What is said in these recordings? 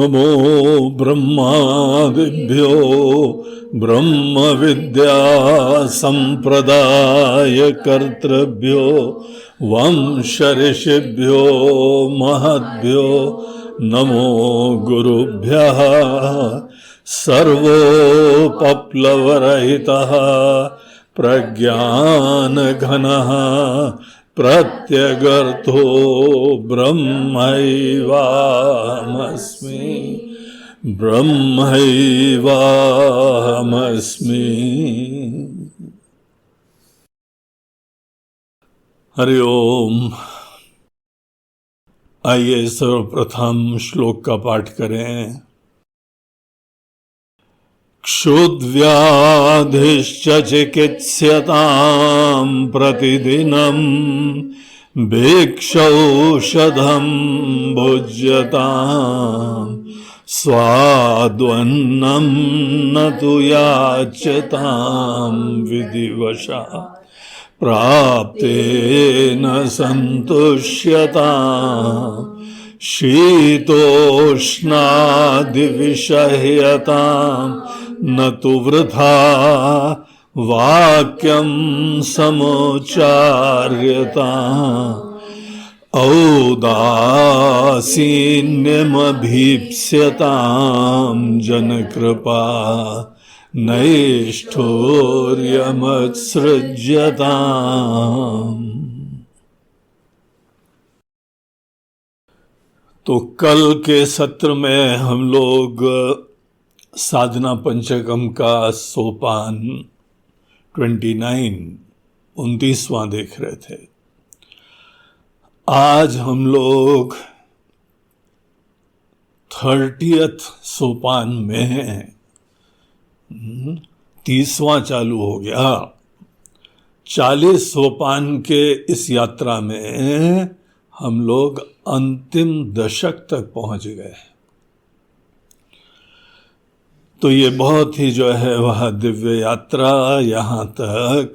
नमो ब्रह्मादिभ्यो ब्रह्म विद्या संप्रदाय कर्तृभ्यो वंश ऋषिभ्यो महद्भ्यो नमो गुरुभ्यः। सर्वोपप्लवरहितः प्रज्ञानघनः प्रत्यगर्थो ब्रह्मैवाहमस्मि ब्रह्मैवाहमस्मि। हरि ओम। आइए सर्वप्रथम श्लोक का पाठ करें। क्षुद्व्याधिश्च चिकित्स्यतां प्रतिदिनं भिक्षौषधं भुज्यतां स्वाद्वन्नं न तु याच्यतां विधिवशः प्राप्तेन सन्तुष्यताम् शीतोष्णादिविषह्यतां न तु वृथा वाक्यं समुच्चार्यताम् औदासीन्यमभीप्स्यतां जनकृपा नैष्ठुर्यमत्सृज्यताम्। तो कल के सत्र में हम लोग साधना पंचकम का सोपान 29वां देख रहे थे। आज हम लोग 30th सोपान में हैं। 30वां चालू हो गया। 40 सोपान के इस यात्रा में हम लोग अंतिम दशक तक पहुंच गए। तो ये बहुत ही जो है वह दिव्य यात्रा। यहाँ तक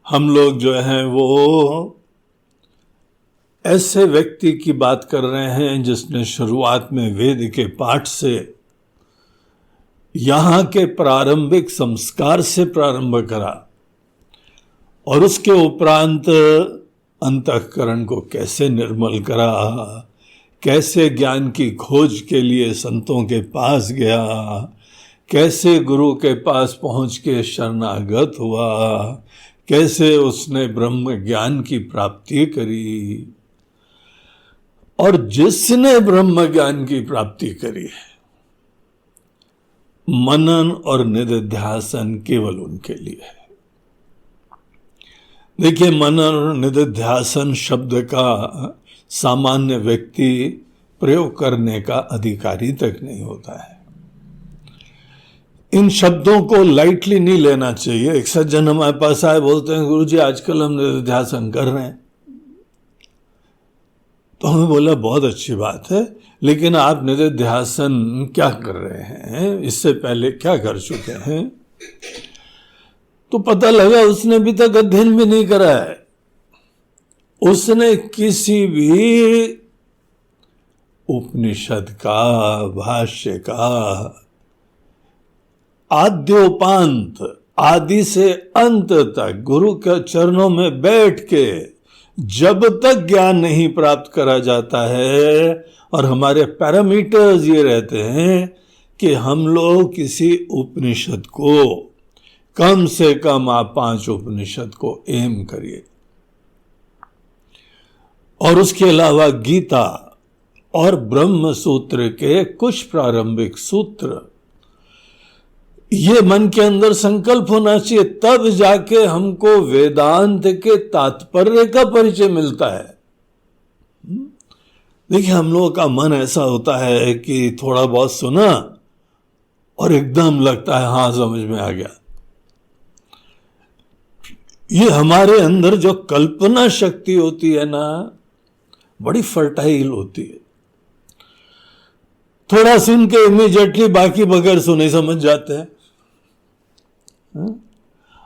हम लोग जो हैं वो ऐसे व्यक्ति की बात कर रहे हैं जिसने शुरुआत में वेद के पाठ से यहाँ के प्रारंभिक संस्कार से प्रारंभ करा और उसके उपरांत अंतःकरण को कैसे निर्मल करा, कैसे ज्ञान की खोज के लिए संतों के पास गया, कैसे गुरु के पास पहुंच के शरणागत हुआ, कैसे उसने ब्रह्म ज्ञान की प्राप्ति करी। और जिसने ब्रह्म ज्ञान की प्राप्ति करी है, मनन और निधिध्यासन केवल उनके लिए है। देखिए, मनन और निधिध्यासन शब्द का सामान्य व्यक्ति प्रयोग करने का अधिकारी तक नहीं होता है। इन शब्दों को लाइटली नहीं लेना चाहिए। एक सज्जन हमारे पास आए, बोलते हैं गुरुजी आजकल हम निधिध्यासन कर रहे हैं। तो हमें बोला बहुत अच्छी बात है, लेकिन आप निधिध्यासन क्या कर रहे हैं, इससे पहले क्या कर चुके हैं? तो पता लगा उसने अभी तक अध्ययन भी नहीं करा है। उसने किसी भी उपनिषद का, भाष्य का आद्योपांत, आदि से अंत तक गुरु के चरणों में बैठ के जब तक ज्ञान नहीं प्राप्त करा जाता है, और हमारे पैरामीटर्स ये रहते हैं कि हम लोग किसी उपनिषद को कम से कम आप 5 उपनिषद को एम करिए, और उसके अलावा गीता और ब्रह्म सूत्र के कुछ प्रारंभिक सूत्र, ये मन के अंदर संकल्प होना चाहिए। तब जाके हमको वेदांत के तात्पर्य का परिचय मिलता है। देखिए, हम लोगों का मन ऐसा होता है कि थोड़ा बहुत सुना और एकदम लगता है हाँ समझ में आ गया। ये हमारे अंदर जो कल्पना शक्ति होती है ना, बड़ी फर्टाइल होती है। थोड़ा सुन के इमीडिएटली बाकी बगैर सुने समझ जाते हैं।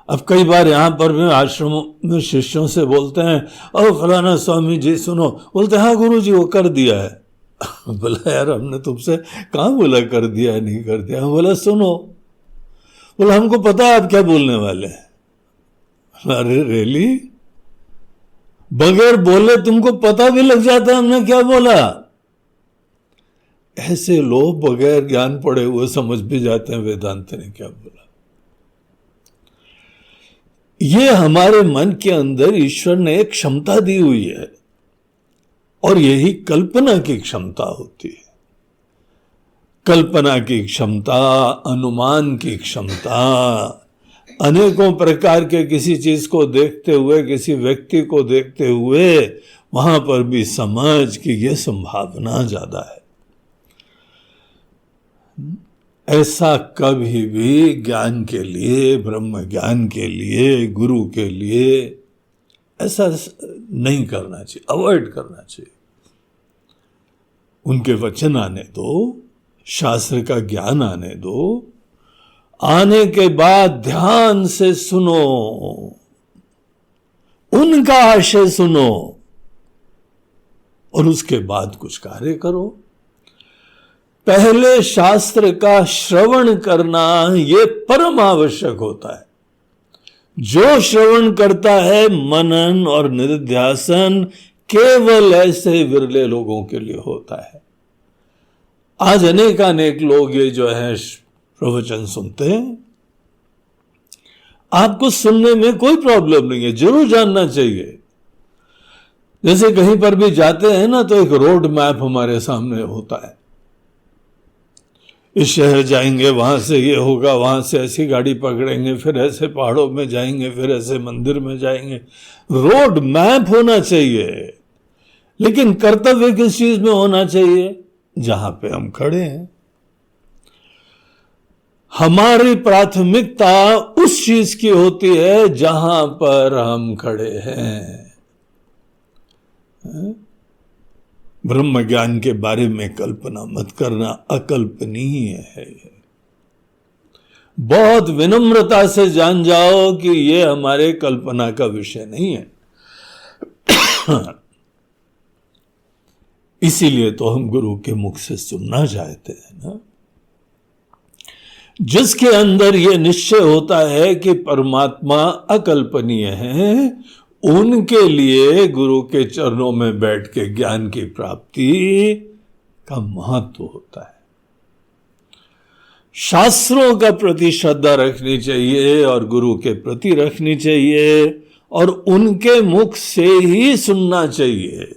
अब कई बार यहां पर भी आश्रमों में शिष्यों से बोलते हैं, ओ फलाना स्वामी जी सुनो, बोलते हैं हाँ गुरु जी वो कर दिया है। बोला यार हमने तुमसे कहाँ बोला कर दिया नहीं कर दिया। हम बोला सुनो, बोला हमको पता है आप क्या बोलने वाले हैं। अरे रियली, बगैर बोले तुमको पता भी लग जाता है हमने क्या बोला। ऐसे लोग बगैर ज्ञान पढ़े हुए समझ भी जाते हैं वेदांत ने क्या बोला। ये हमारे मन के अंदर ईश्वर ने एक क्षमता दी हुई है और यही कल्पना की क्षमता होती है। कल्पना की क्षमता, अनुमान की क्षमता, अनेकों प्रकार के किसी चीज को देखते हुए, किसी व्यक्ति को देखते हुए वहां पर भी समझ कि यह संभावना ज्यादा है। ऐसा कभी भी ज्ञान के लिए, ब्रह्म ज्ञान के लिए, गुरु के लिए ऐसा नहीं करना चाहिए, अवॉइड करना चाहिए। उनके वचन आने दो, शास्त्र का ज्ञान आने दो, आने के बाद ध्यान से सुनो, उनका आशय सुनो और उसके बाद कुछ कार्य करो। पहले शास्त्र का श्रवण करना यह परम आवश्यक होता है। जो श्रवण करता है मनन और निधिध्यासन केवल ऐसे विरले लोगों के लिए होता है। आज अनेकानेक लोग ये जो है प्रवचन सुनते हैं, आपको सुनने में कोई प्रॉब्लम नहीं है, जरूर जानना चाहिए। जैसे कहीं पर भी जाते हैं ना तो एक रोड मैप हमारे सामने होता है, इस शहर जाएंगे वहां से ये होगा, वहां से ऐसी गाड़ी पकड़ेंगे, फिर ऐसे पहाड़ों में जाएंगे, फिर ऐसे मंदिर में जाएंगे। रोड मैप होना चाहिए, लेकिन कर्तव्य किस चीज में होना चाहिए? जहां पे हम खड़े हैं। हमारी प्राथमिकता उस चीज की होती है जहां पर हम खड़े हैं। ब्रह्म ज्ञान के बारे में कल्पना मत करना, अकल्पनीय है। बहुत विनम्रता से जान जाओ कि यह हमारे कल्पना का विषय नहीं है। इसीलिए तो हम गुरु के मुख से सुनना चाहते हैं ना, जिसके अंदर यह निश्चय होता है कि परमात्मा अकल्पनीय है, उनके लिए गुरु के चरणों में बैठ के ज्ञान की प्राप्ति का महत्व होता है। शास्त्रों का प्रति श्रद्धा रखनी चाहिए और गुरु के प्रति रखनी चाहिए और उनके मुख से ही सुनना चाहिए।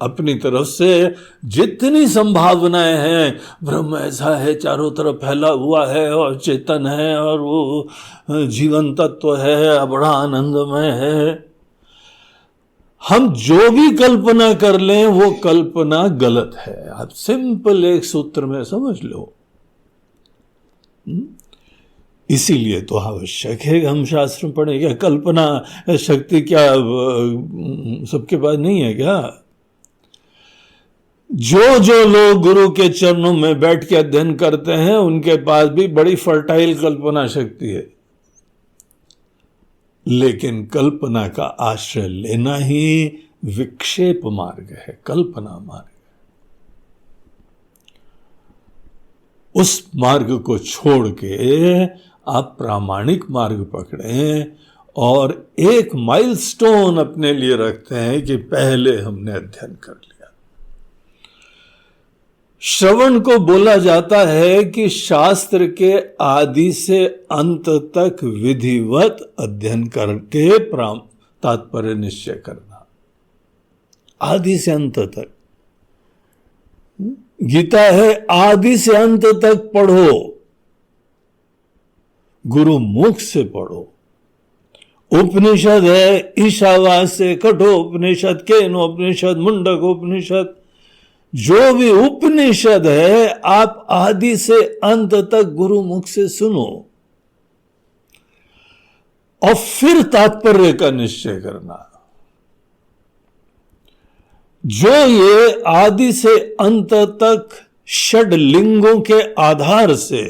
अपनी तरफ से जितनी संभावनाएं हैं, ब्रह्म ऐसा है, चारों तरफ फैला हुआ है और चेतन है और वो जीवन तत्व है, बड़ा आनंदमय है, हम जो भी कल्पना कर लें वो कल्पना गलत है। आप सिंपल एक सूत्र में समझ लो। इसीलिए तो आवश्यक है कि हम शास्त्र पढ़ें। क्या कल्पना शक्ति क्या सबके पास नहीं है क्या? जो लोग गुरु के चरणों में बैठ के अध्ययन करते हैं उनके पास भी बड़ी फर्टाइल कल्पना शक्ति है, लेकिन कल्पना का आश्रय लेना ही विक्षेप मार्ग है, कल्पना मार्ग। उस मार्ग को छोड़ के आप प्रामाणिक मार्ग पकड़ें और एक माइलस्टोन अपने लिए रखते हैं कि पहले हमने अध्ययन कर लिया। श्रवण को बोला जाता है कि शास्त्र के आदि से अंत तक विधिवत अध्ययन करके तात्पर्य निश्चय करना। आदि से अंत तक गीता है, आदि से अंत तक पढ़ो, गुरु मुख से पढ़ो। उपनिषद है, ईशावास्य, कठोपनिषद, केनोपनिषद, मुंडकोपनिषद, जो भी उपनिषद है आप आदि से अंत तक गुरु मुख से सुनो और फिर तात्पर्य का निश्चय करना। जो ये आदि से अंत तक षड्लिंगों के आधार से,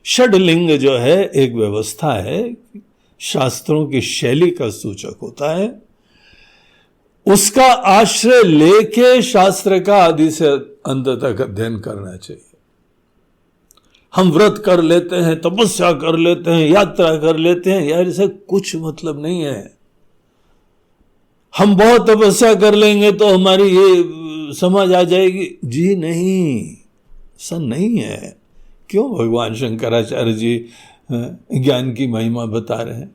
षड्लिंग जो है एक व्यवस्था है, शास्त्रों की शैली का सूचक होता है, उसका आश्रय लेके शास्त्र का आदि से अंत तक अध्ययन करना चाहिए। हम व्रत कर लेते हैं, तपस्या कर लेते हैं, यात्रा कर लेते हैं, यार इसे कुछ मतलब नहीं है। हम बहुत तपस्या कर लेंगे तो हमारी ये समझ आ जाएगी, जी नहीं, ऐसा नहीं है। क्यों भगवान शंकराचार्य जी ज्ञान की महिमा बता रहे हैं,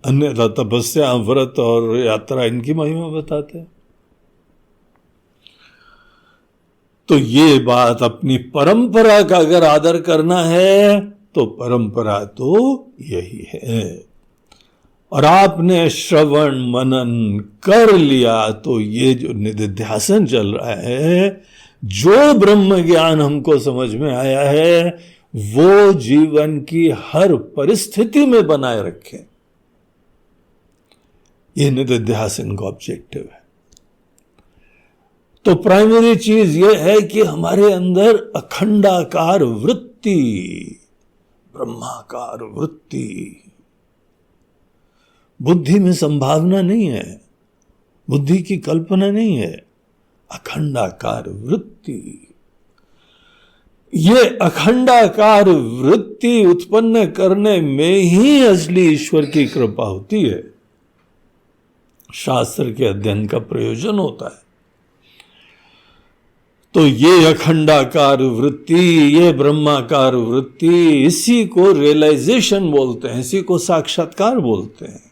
अन्यथा तपस्या, व्रत और यात्रा इनकी महिमा बताते हैं। तो ये बात, अपनी परंपरा का अगर आदर करना है तो परंपरा तो यही है। और आपने श्रवण मनन कर लिया तो ये जो निधिध्यासन चल रहा है, जो ब्रह्म ज्ञान हमको समझ में आया है, वो जीवन की हर परिस्थिति में बनाए रखें, ये निधिध्यासन का ऑब्जेक्टिव है। तो प्राइमरी चीज यह है कि हमारे अंदर अखंडाकार वृत्ति, ब्रह्माकार वृत्ति, बुद्धि में संभावना नहीं है, बुद्धि की कल्पना नहीं है, अखंडाकार वृत्ति। ये अखंडाकार वृत्ति उत्पन्न करने में ही असली ईश्वर की कृपा होती है, शास्त्र के अध्ययन का प्रयोजन होता है। तो ये अखंडाकार वृत्ति, ये ब्रह्माकार वृत्ति, इसी को रियलाइजेशन बोलते हैं, इसी को साक्षात्कार बोलते हैं।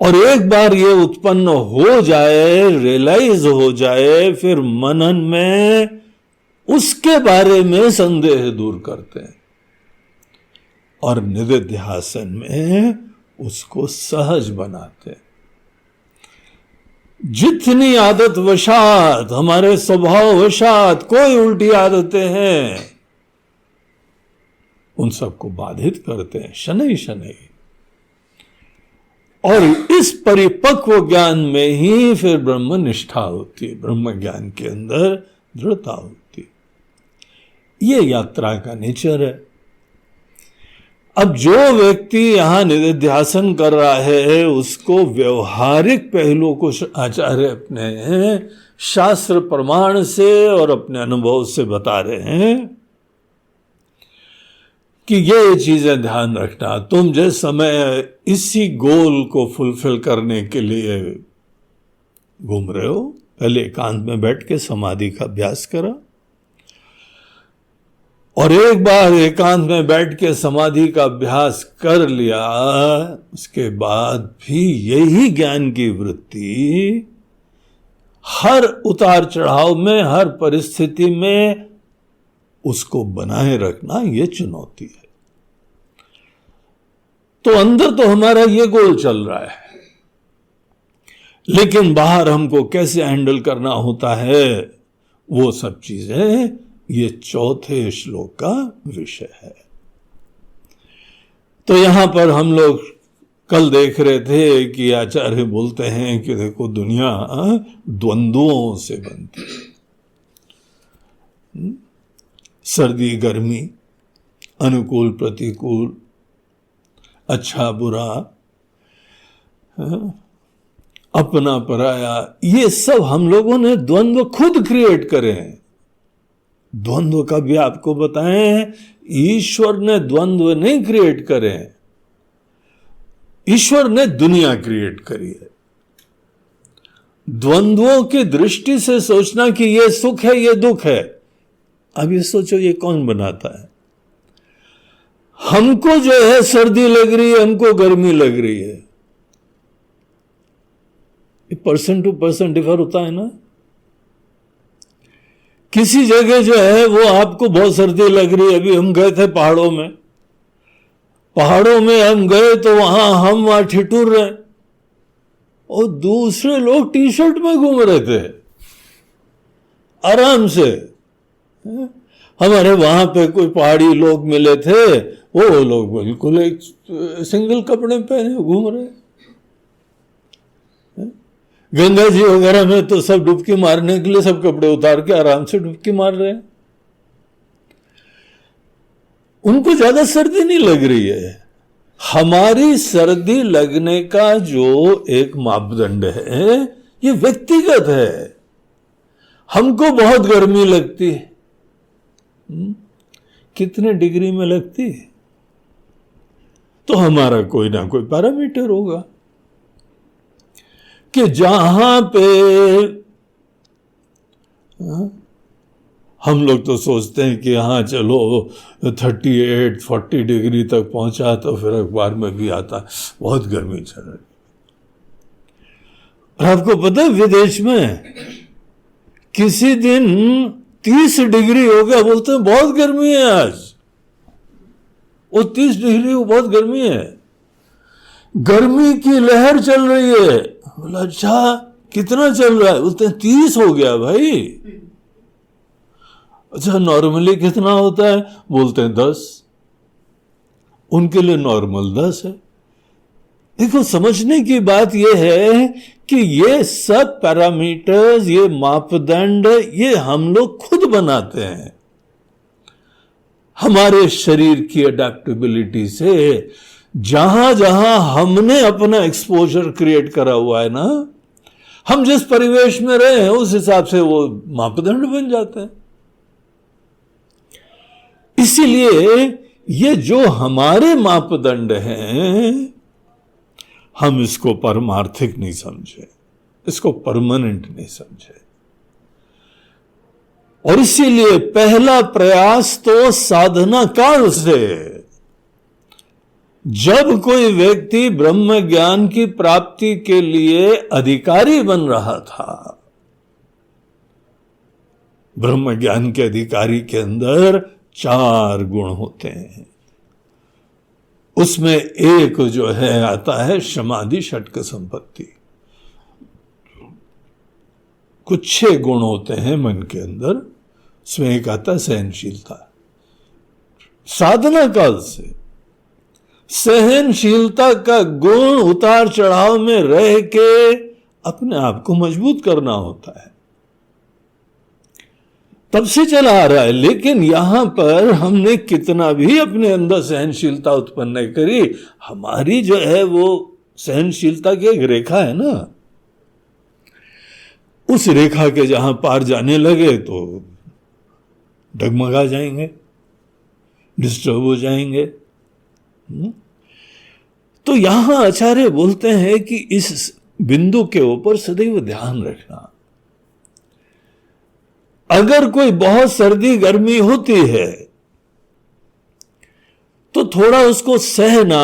और एक बार ये उत्पन्न हो जाए, रियलाइज हो जाए, फिर मनन में उसके बारे में संदेह दूर करते हैं और निधिध्यासन में उसको सहज बनाते हैं। जितनी आदत वशात, हमारे स्वभाव वशात कोई उल्टी आदतें हैं, उन सबको बाधित करते हैं शनै शनै। और इस परिपक्व ज्ञान में ही फिर ब्रह्म निष्ठा होती है, ब्रह्म ज्ञान के अंदर दृढ़ता होती है। ये यात्रा का नेचर है। अब जो व्यक्ति यहां निधिध्यासन कर रहा है, उसको व्यवहारिक पहलुओं को आचार्य अपने शास्त्र प्रमाण से और अपने अनुभव से बता रहे हैं कि ये चीजें ध्यान रखना। तुम जिस समय इसी गोल को फुलफिल करने के लिए घूम रहे हो, पहले एकांत में बैठ के समाधि का अभ्यास करा, और एक बार एकांत में बैठ के समाधि का अभ्यास कर लिया, उसके बाद भी यही ज्ञान की वृत्ति हर उतार चढ़ाव में, हर परिस्थिति में उसको बनाए रखना, ये चुनौती है। तो अंदर तो हमारा ये गोल चल रहा है, लेकिन बाहर हमको कैसे हैंडल करना होता है, वो सब चीजें ये चौथे श्लोक का विषय है। तो यहां पर हम लोग कल देख रहे थे कि आचार्य बोलते हैं कि देखो दुनिया द्वंद्वों से बनती है, सर्दी गर्मी, अनुकूल प्रतिकूल, अच्छा बुरा, अपना पराया, ये सब हम लोगों ने द्वंद्व खुद क्रिएट करे हैं। द्वंद्व का भी आपको बताएं, ईश्वर ने द्वंद्व नहीं क्रिएट करे हैं, ईश्वर ने दुनिया क्रिएट करी है। द्वंद्वों की दृष्टि से सोचना कि ये सुख है, ये दुख है, अब ये सोचो ये कौन बनाता है? हमको जो है सर्दी लग रही है, हमको गर्मी लग रही है, पर्सन टू पर्सन डिफर होता है ना। किसी जगह जो है वो आपको बहुत सर्दी लग रही है, अभी हम गए थे पहाड़ों में, पहाड़ों में हम गए तो हम वहां ठिठुर रहे और दूसरे लोग टी शर्ट में घूम रहे थे आराम से। हमारे वहां पे कोई पहाड़ी लोग मिले थे, वो लोग बिल्कुल एक सिंगल कपड़े पहने घूम रहे। गंगा जी वगैरह में तो सब डुबकी मारने के लिए सब कपड़े उतार के आराम से डुबकी मार रहे हैं, उनको ज्यादा सर्दी नहीं लग रही है। हमारी सर्दी लगने का जो एक मापदंड है ये व्यक्तिगत है। हमको बहुत गर्मी लगती है, कितने डिग्री में लगती है, तो हमारा कोई ना कोई पैरामीटर होगा कि जहां पे हम लोग तो सोचते हैं कि हाँ चलो 38-40 डिग्री तक पहुंचा तो फिर अखबार में भी आता बहुत गर्मी चल रही। और आपको पता है विदेश में किसी दिन 30 डिग्री हो गया, बोलते हैं बहुत गर्मी है आज, वो 30 डिग्री वो बहुत गर्मी है, गर्मी की लहर चल रही है। बोला अच्छा कितना चल रहा है? बोलते हैं 30 हो गया भाई। अच्छा नॉर्मली कितना होता है? बोलते हैं 10। उनके लिए नॉर्मल 10 है। देखो समझने की बात यह है कि ये सब पैरामीटर्स, ये मापदंड, ये हम लोग खुद बनाते हैं हमारे शरीर की अडेप्टेबिलिटी से। जहां जहां हमने अपना एक्सपोजर क्रिएट करा हुआ है ना, हम जिस परिवेश में रहे हैं उस हिसाब से वो मापदंड बन जाते हैं। इसीलिए ये जो हमारे मापदंड हैं, हम इसको परमार्थिक नहीं समझे, इसको परमानेंट नहीं समझे। और इसीलिए पहला प्रयास तो साधना काल से, जब कोई व्यक्ति ब्रह्म ज्ञान की प्राप्ति के लिए अधिकारी बन रहा था, ब्रह्म ज्ञान के अधिकारी के अंदर 4 गुण होते हैं। उसमें एक जो है आता है समाधि षटक संपत्ति। कुछ 6 गुण होते हैं मन के अंदर, उसमें एक आता है सहनशीलता। साधना काल से सहनशीलता का गुण उतार चढ़ाव में रह के अपने आप को मजबूत करना होता है, तब से चला आ रहा है। लेकिन यहां पर हमने कितना भी अपने अंदर सहनशीलता उत्पन्न नहीं करी, हमारी जो है वो सहनशीलता की एक रेखा है ना, उस रेखा के जहां पार जाने लगे तो डगमगा जाएंगे, डिस्टर्ब हो जाएंगे। तो यहां आचार्य बोलते हैं कि इस बिंदु के ऊपर सदैव ध्यान रखना। अगर कोई बहुत सर्दी गर्मी होती है तो थोड़ा उसको सहना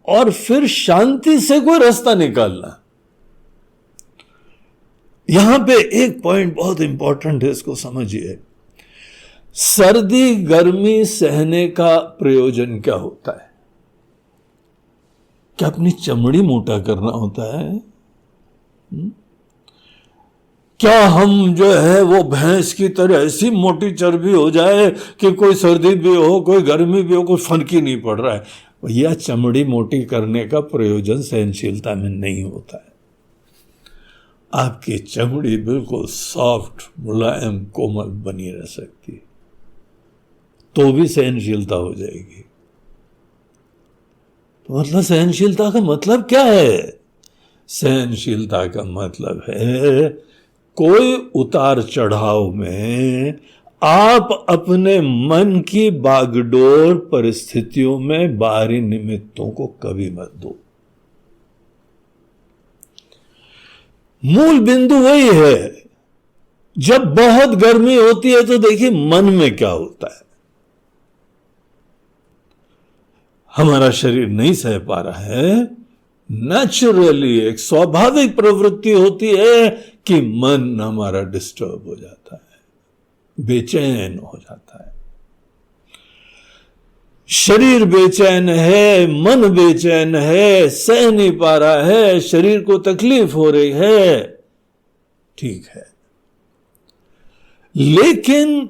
और फिर शांति से कोई रास्ता निकालना। यहां पे एक पॉइंट बहुत इंपॉर्टेंट है, इसको समझिए। सर्दी गर्मी सहने का प्रयोजन क्या होता है? क्या अपनी चमड़ी मोटा करना होता है? क्या हम जो है वो भैंस की तरह ऐसी मोटी चर्बी हो जाए कि कोई सर्दी भी हो कोई गर्मी भी हो कोई फर्क ही नहीं पड़ रहा है? यह चमड़ी मोटी करने का प्रयोजन सहनशीलता में नहीं होता है। आपकी चमड़ी बिल्कुल सॉफ्ट, मुलायम, कोमल बनी रह सकती है, तो भी सहनशीलता हो जाएगी। तो मतलब सहनशीलता का मतलब क्या है? सहनशीलता का मतलब है कोई उतार चढ़ाव में आप अपने मन की बागडोर परिस्थितियों में बाहरी निमित्तों को कभी मत दो। मूल बिंदु वही है। जब बहुत गर्मी होती है तो देखिए मन में क्या होता है, हमारा शरीर नहीं सह पा रहा है, नेचुरली एक स्वाभाविक प्रवृत्ति होती है कि मन हमारा डिस्टर्ब हो जाता है, बेचैन हो जाता है। शरीर बेचैन है, मन बेचैन है, सह नहीं पा रहा है, शरीर को तकलीफ हो रही है, ठीक है। लेकिन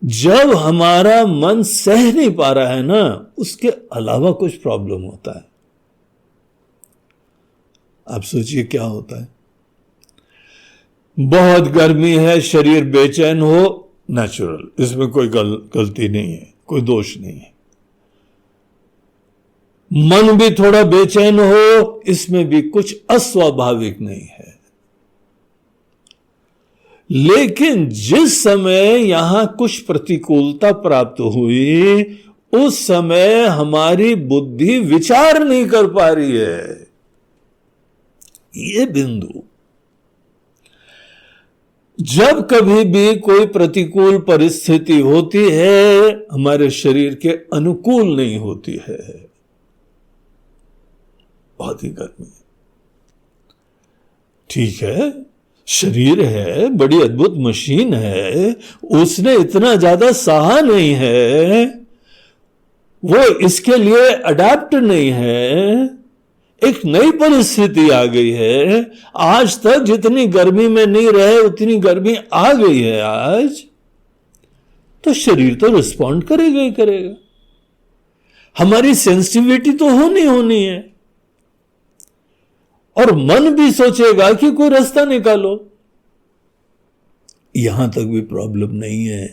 जब हमारा मन सह नहीं पा रहा है ना, उसके अलावा कुछ प्रॉब्लम होता है। आप सोचिए क्या होता है। बहुत गर्मी है, शरीर बेचैन हो, नेचुरल, इसमें कोई गलती नहीं है, कोई दोष नहीं है। मन भी थोड़ा बेचैन हो, इसमें भी कुछ अस्वाभाविक नहीं है। लेकिन जिस समय यहां कुछ प्रतिकूलता प्राप्त हुई, उस समय हमारी बुद्धि विचार नहीं कर पा रही है। ये बिंदु, जब कभी भी कोई प्रतिकूल परिस्थिति होती है, हमारे शरीर के अनुकूल नहीं होती है। बहुत ही गर्मी, ठीक है, शरीर है, बड़ी अद्भुत मशीन है, उसने इतना ज्यादा सहा नहीं है, वो इसके लिए अडेप्ट नहीं है। एक नई परिस्थिति आ गई है, आज तक जितनी गर्मी में नहीं रहे उतनी गर्मी आ गई है आज, तो शरीर तो रिस्पॉन्ड करेगा ही करेगा। हमारी सेंसिटिविटी तो होनी है, और मन भी सोचेगा कि कोई रास्ता निकालो। यहां तक भी प्रॉब्लम नहीं है।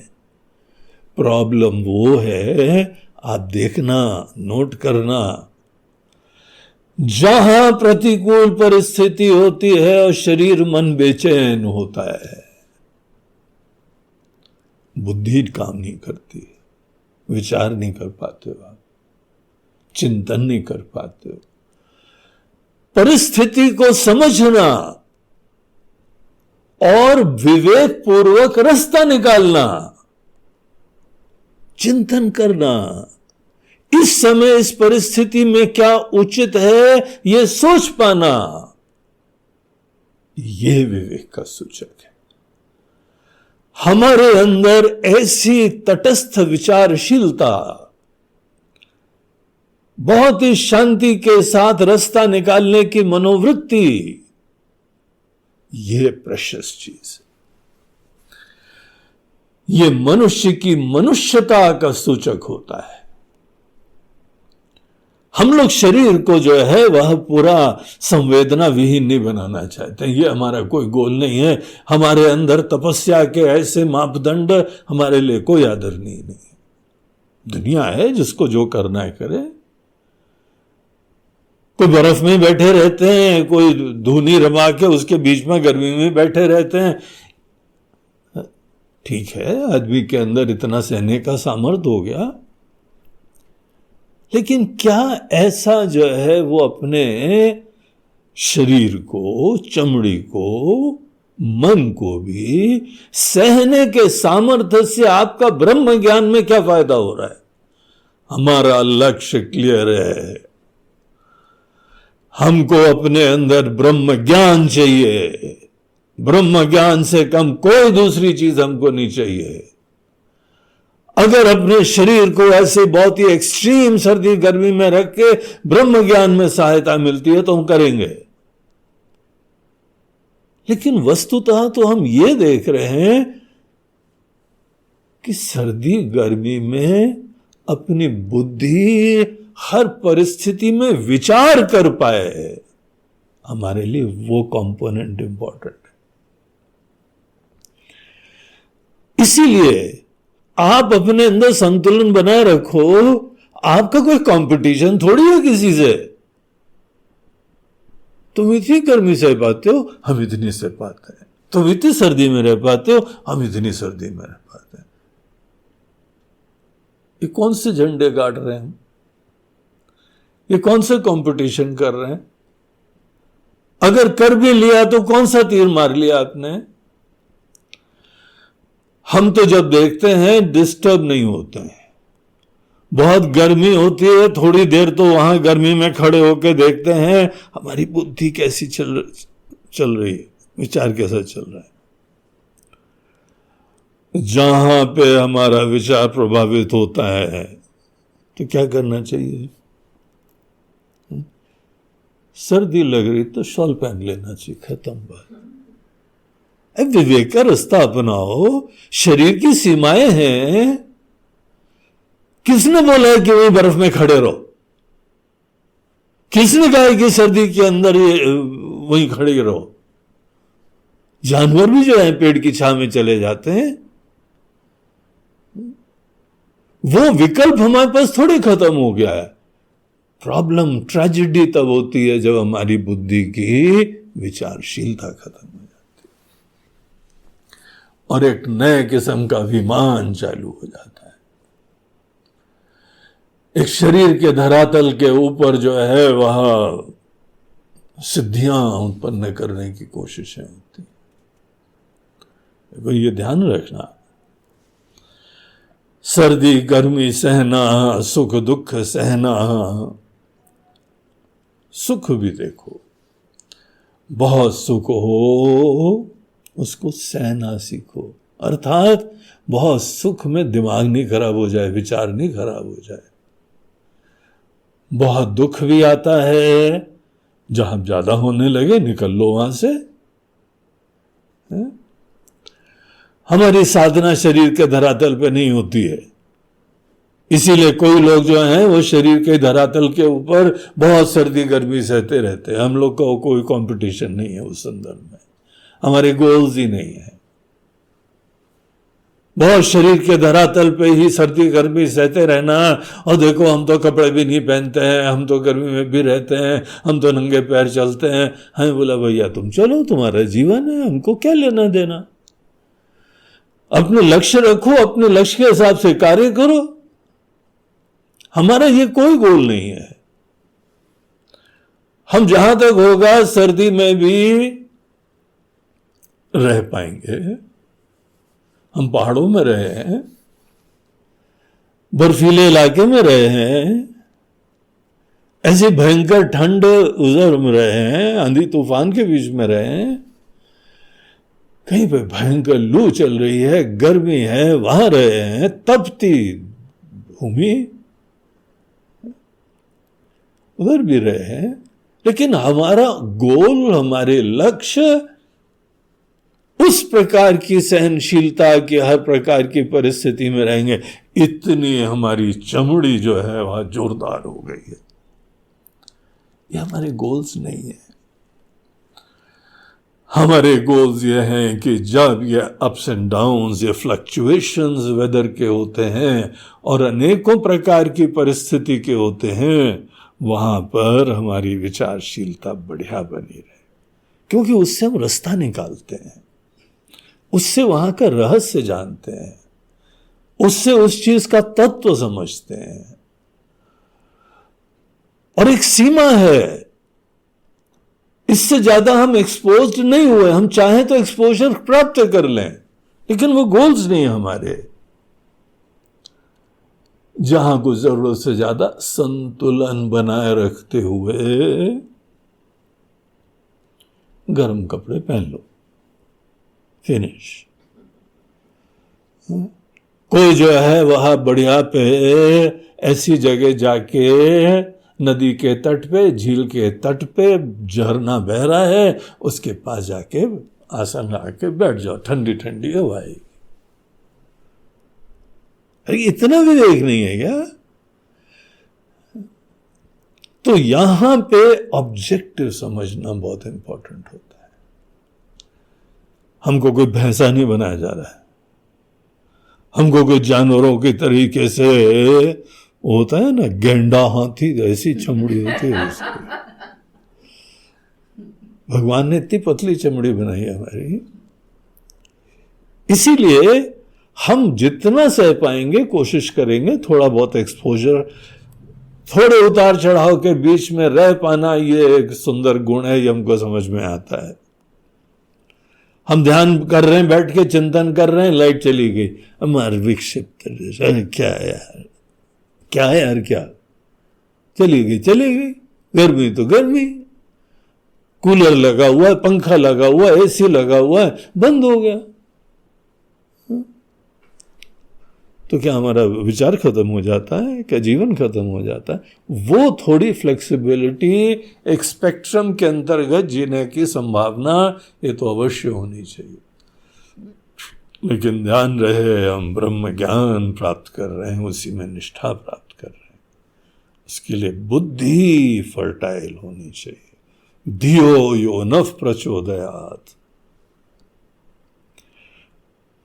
प्रॉब्लम वो है, आप देखना, नोट करना, जहां प्रतिकूल परिस्थिति होती है और शरीर मन बेचैन होता है, बुद्धि काम नहीं करती, विचार नहीं कर पाते हो आप, चिंतन नहीं कर पाते हो। परिस्थिति को समझना और विवेक पूर्वक रास्ता निकालना, चिंतन करना, इस समय इस परिस्थिति में क्या उचित है, यह सोच पाना, यह विवेक का सूचक है। हमारे अंदर ऐसी तटस्थ विचारशीलता, बहुत ही शांति के साथ रास्ता निकालने की मनोवृत्ति, यह प्रेशियस चीज, यह मनुष्य की मनुष्यता का सूचक होता है। हम लोग शरीर को जो है वह पूरा संवेदना विहीन नहीं बनाना चाहते, यह हमारा कोई गोल नहीं है। हमारे अंदर तपस्या के ऐसे मापदंड हमारे लिए कोई आदरणीय नहीं। दुनिया है, जिसको जो करना है करे। कोई बर्फ में बैठे रहते हैं, कोई धूनी रमा के उसके बीच में गर्मी में बैठे रहते हैं। ठीक है, आदमी के अंदर इतना सहने का सामर्थ्य हो गया, लेकिन क्या ऐसा जो है वो अपने शरीर को, चमड़ी को, मन को भी सहने के सामर्थ्य से आपका ब्रह्म ज्ञान में क्या फायदा हो रहा है? हमारा लक्ष्य क्लियर है, हमको अपने अंदर ब्रह्म ज्ञान चाहिए। ब्रह्म ज्ञान से कम कोई दूसरी चीज हमको नहीं चाहिए। अगर अपने शरीर को ऐसे बहुत ही एक्सट्रीम सर्दी गर्मी में रख के ब्रह्म ज्ञान में सहायता मिलती है तो हम करेंगे। लेकिन वस्तुतः तो हम ये देख रहे हैं कि सर्दी गर्मी में अपनी बुद्धि हर परिस्थिति में विचार कर पाए, हमारे लिए वो कंपोनेंट इंपॉर्टेंट है। इसीलिए आप अपने अंदर संतुलन बनाए रखो। आपका कोई कंपटीशन थोड़ी है किसी से। तुम इतनी गर्मी सह पाते हो, हम इतनी सह पाते हैं। तुम इतनी सर्दी में रह पाते हो, हम इतनी सर्दी में रह पाते हैं। ये कौन से झंडे गाड़ रहे हैं? ये कौन सा कंपटीशन कर रहे हैं? अगर कर भी लिया तो कौन सा तीर मार लिया आपने? हम तो जब देखते हैं डिस्टर्ब नहीं होते हैं। बहुत गर्मी होती है, थोड़ी देर तो वहां गर्मी में खड़े होकर देखते हैं हमारी बुद्धि कैसी चल रही है, विचार कैसा चल रहा है। जहां पे हमारा विचार प्रभावित होता है तो क्या करना चाहिए? सर्दी लग रही तो शॉल पहन लेना चाहिए, खत्म बात। विवेक का रास्ता अपनाओ। शरीर की सीमाएं हैं। किसने बोला है कि वही बर्फ में खड़े रहो? किसने कहा है कि सर्दी के अंदर वहीं खड़े रहो? जानवर भी जो है पेड़ की छांव में चले जाते हैं। वो विकल्प हमारे पास थोड़ी खत्म हो गया है। प्रॉब्लम, ट्रेजेडी तब होती है जब हमारी बुद्धि की विचारशीलता खत्म हो जाती है और एक नए किस्म का अभिमान चालू हो जाता है। एक शरीर के धरातल के ऊपर जो है वह सिद्धियां उत्पन्न करने की कोशिशें होती हैं। देखो, ये ध्यान रखना, सर्दी गर्मी सहना, सुख दुख सहना, सुख भी देखो, बहुत सुख हो उसको सहना सीखो, अर्थात बहुत सुख में दिमाग नहीं खराब हो जाए, विचार नहीं खराब हो जाए। बहुत दुख भी आता है, जहां ज्यादा होने लगे निकल लो वहां से। हमारी साधना शरीर के धरातल पे नहीं होती है, इसीलिए कोई लोग जो हैं वो शरीर के धरातल के ऊपर बहुत सर्दी गर्मी सहते रहते हैं। हम लोग का कोई कंपटीशन नहीं है उस संदर्भ में, हमारे गोल्स ही नहीं है। बहुत शरीर के धरातल पे ही सर्दी गर्मी सहते रहना, और देखो हम तो कपड़े भी नहीं पहनते हैं, हम तो गर्मी में भी रहते हैं, हम तो नंगे पैर चलते हैं। हमें बोला भैया तुम चलो, तुम्हारा जीवन है, हमको क्या लेना देना। अपने लक्ष्य रखो, अपने लक्ष्य के हिसाब से कार्य करो, हमारा ये कोई गोल नहीं है। हम जहां तक होगा सर्दी में भी रह पाएंगे। हम पहाड़ों में रहे हैं, बर्फीले इलाके में रहे हैं, ऐसी भयंकर ठंड उधर में रहे हैं, आंधी तूफान के बीच में रहे हैं, कहीं पे भयंकर लू चल रही है, गर्मी है, वहां रहे हैं, तपती भूमि उधर भी रहे हैं। लेकिन हमारा गोल, हमारे लक्ष्य उस प्रकार की सहनशीलता की हर प्रकार की परिस्थिति में रहेंगे। इतनी हमारी चमड़ी जो है वह जोरदार हो गई है। ये हमारे गोल्स नहीं है। हमारे गोल्स ये हैं कि जब ये अप्स एंड डाउन्स, ये फ्लक्चुएशंस वेदर के होते हैं और अनेकों प्रकार की परिस्थिति के होते हैं, वहां पर हमारी विचारशीलता बढ़िया बनी रहे, क्योंकि उससे हम रास्ता निकालते हैं, उससे वहां का रहस्य जानते हैं, उससे उस चीज का तत्व समझते हैं। और एक सीमा है, इससे ज्यादा हम एक्सपोज्ड नहीं हुए। हम चाहें तो एक्सपोजर प्राप्त कर लें, लेकिन वो गोल्स नहीं हमारे। जहां को जरूरत से ज्यादा संतुलन बनाए रखते हुए गर्म कपड़े पहन लो, फिनिश। कोई जो है वह बढ़िया पे ऐसी जगह जाके, नदी के तट पे, झील के तट पे झरना बह रहा है, उसके पास जाके आसन लगा के बैठ जाओ, ठंडी ठंडी हवा आएगी। अरे इतना विवेक नहीं है क्या? तो यहां पे ऑब्जेक्टिव समझना बहुत इंपॉर्टेंट होता है। हमको कोई भैंसा नहीं बनाया जा रहा है, हमको कोई जानवरों के तरीके से होता है ना, गेंडा हाथी ऐसी चमड़ी होती है उसकी। भगवान ने इतनी पतली चमड़ी बनाई है हमारी। इसीलिए हम जितना सह पाएंगे कोशिश करेंगे, थोड़ा बहुत एक्सपोजर, थोड़े उतार चढ़ाव के बीच में रह पाना, ये एक सुंदर गुण है, ये हमको समझ में आता है। हम ध्यान कर रहे हैं, बैठ के चिंतन कर रहे हैं, लाइट चली गई, हमारे विक्षिप्त, क्या है यार, क्या है यार, क्या चली गई। गर्मी तो गर्मी, कूलर लगा हुआ है, पंखा लगा हुआ है, एसी लगा हुआ है, बंद हो गया। तो क्या हमारा विचार खत्म हो जाता है? क्या जीवन खत्म हो जाता है? वो थोड़ी फ्लेक्सिबिलिटी एक स्पेक्ट्रम के अंतर्गत जीने की संभावना ये तो अवश्य होनी चाहिए। लेकिन ध्यान रहे, हम ब्रह्म ज्ञान प्राप्त कर रहे हैं, उसी में निष्ठा प्राप्त कर रहे हैं। उसके लिए बुद्धि फर्टाइल होनी चाहिए। धियो यो नः प्रचोदयात्।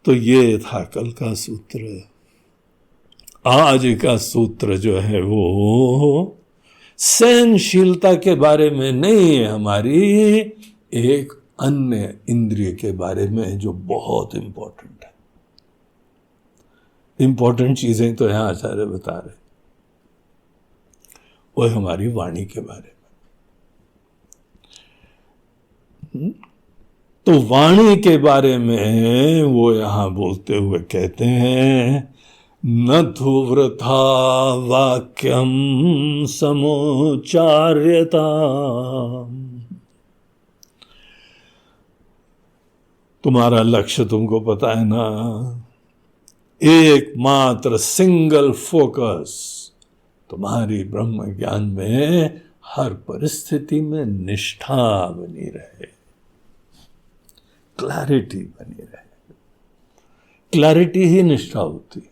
तो ये था कल का सूत्र। आज का सूत्र जो है वो सहनशीलता के बारे में नहीं है हमारी, एक अन्य इंद्रिय के बारे में जो बहुत इंपॉर्टेंट है। इंपॉर्टेंट चीजें तो यहां आचार्य बता रहे, वो हमारी वाणी के बारे में। तो वाणी के बारे में वो यहां बोलते हुए कहते हैं, न तु वृथा वाक्यम समोचार्यता। तुम्हारा लक्ष्य तुमको पता है ना, एकमात्र सिंगल फोकस तुम्हारी ब्रह्म ज्ञान में हर परिस्थिति में निष्ठा बनी रहे, क्लैरिटी बनी रहे। क्लैरिटी ही निष्ठा होती है।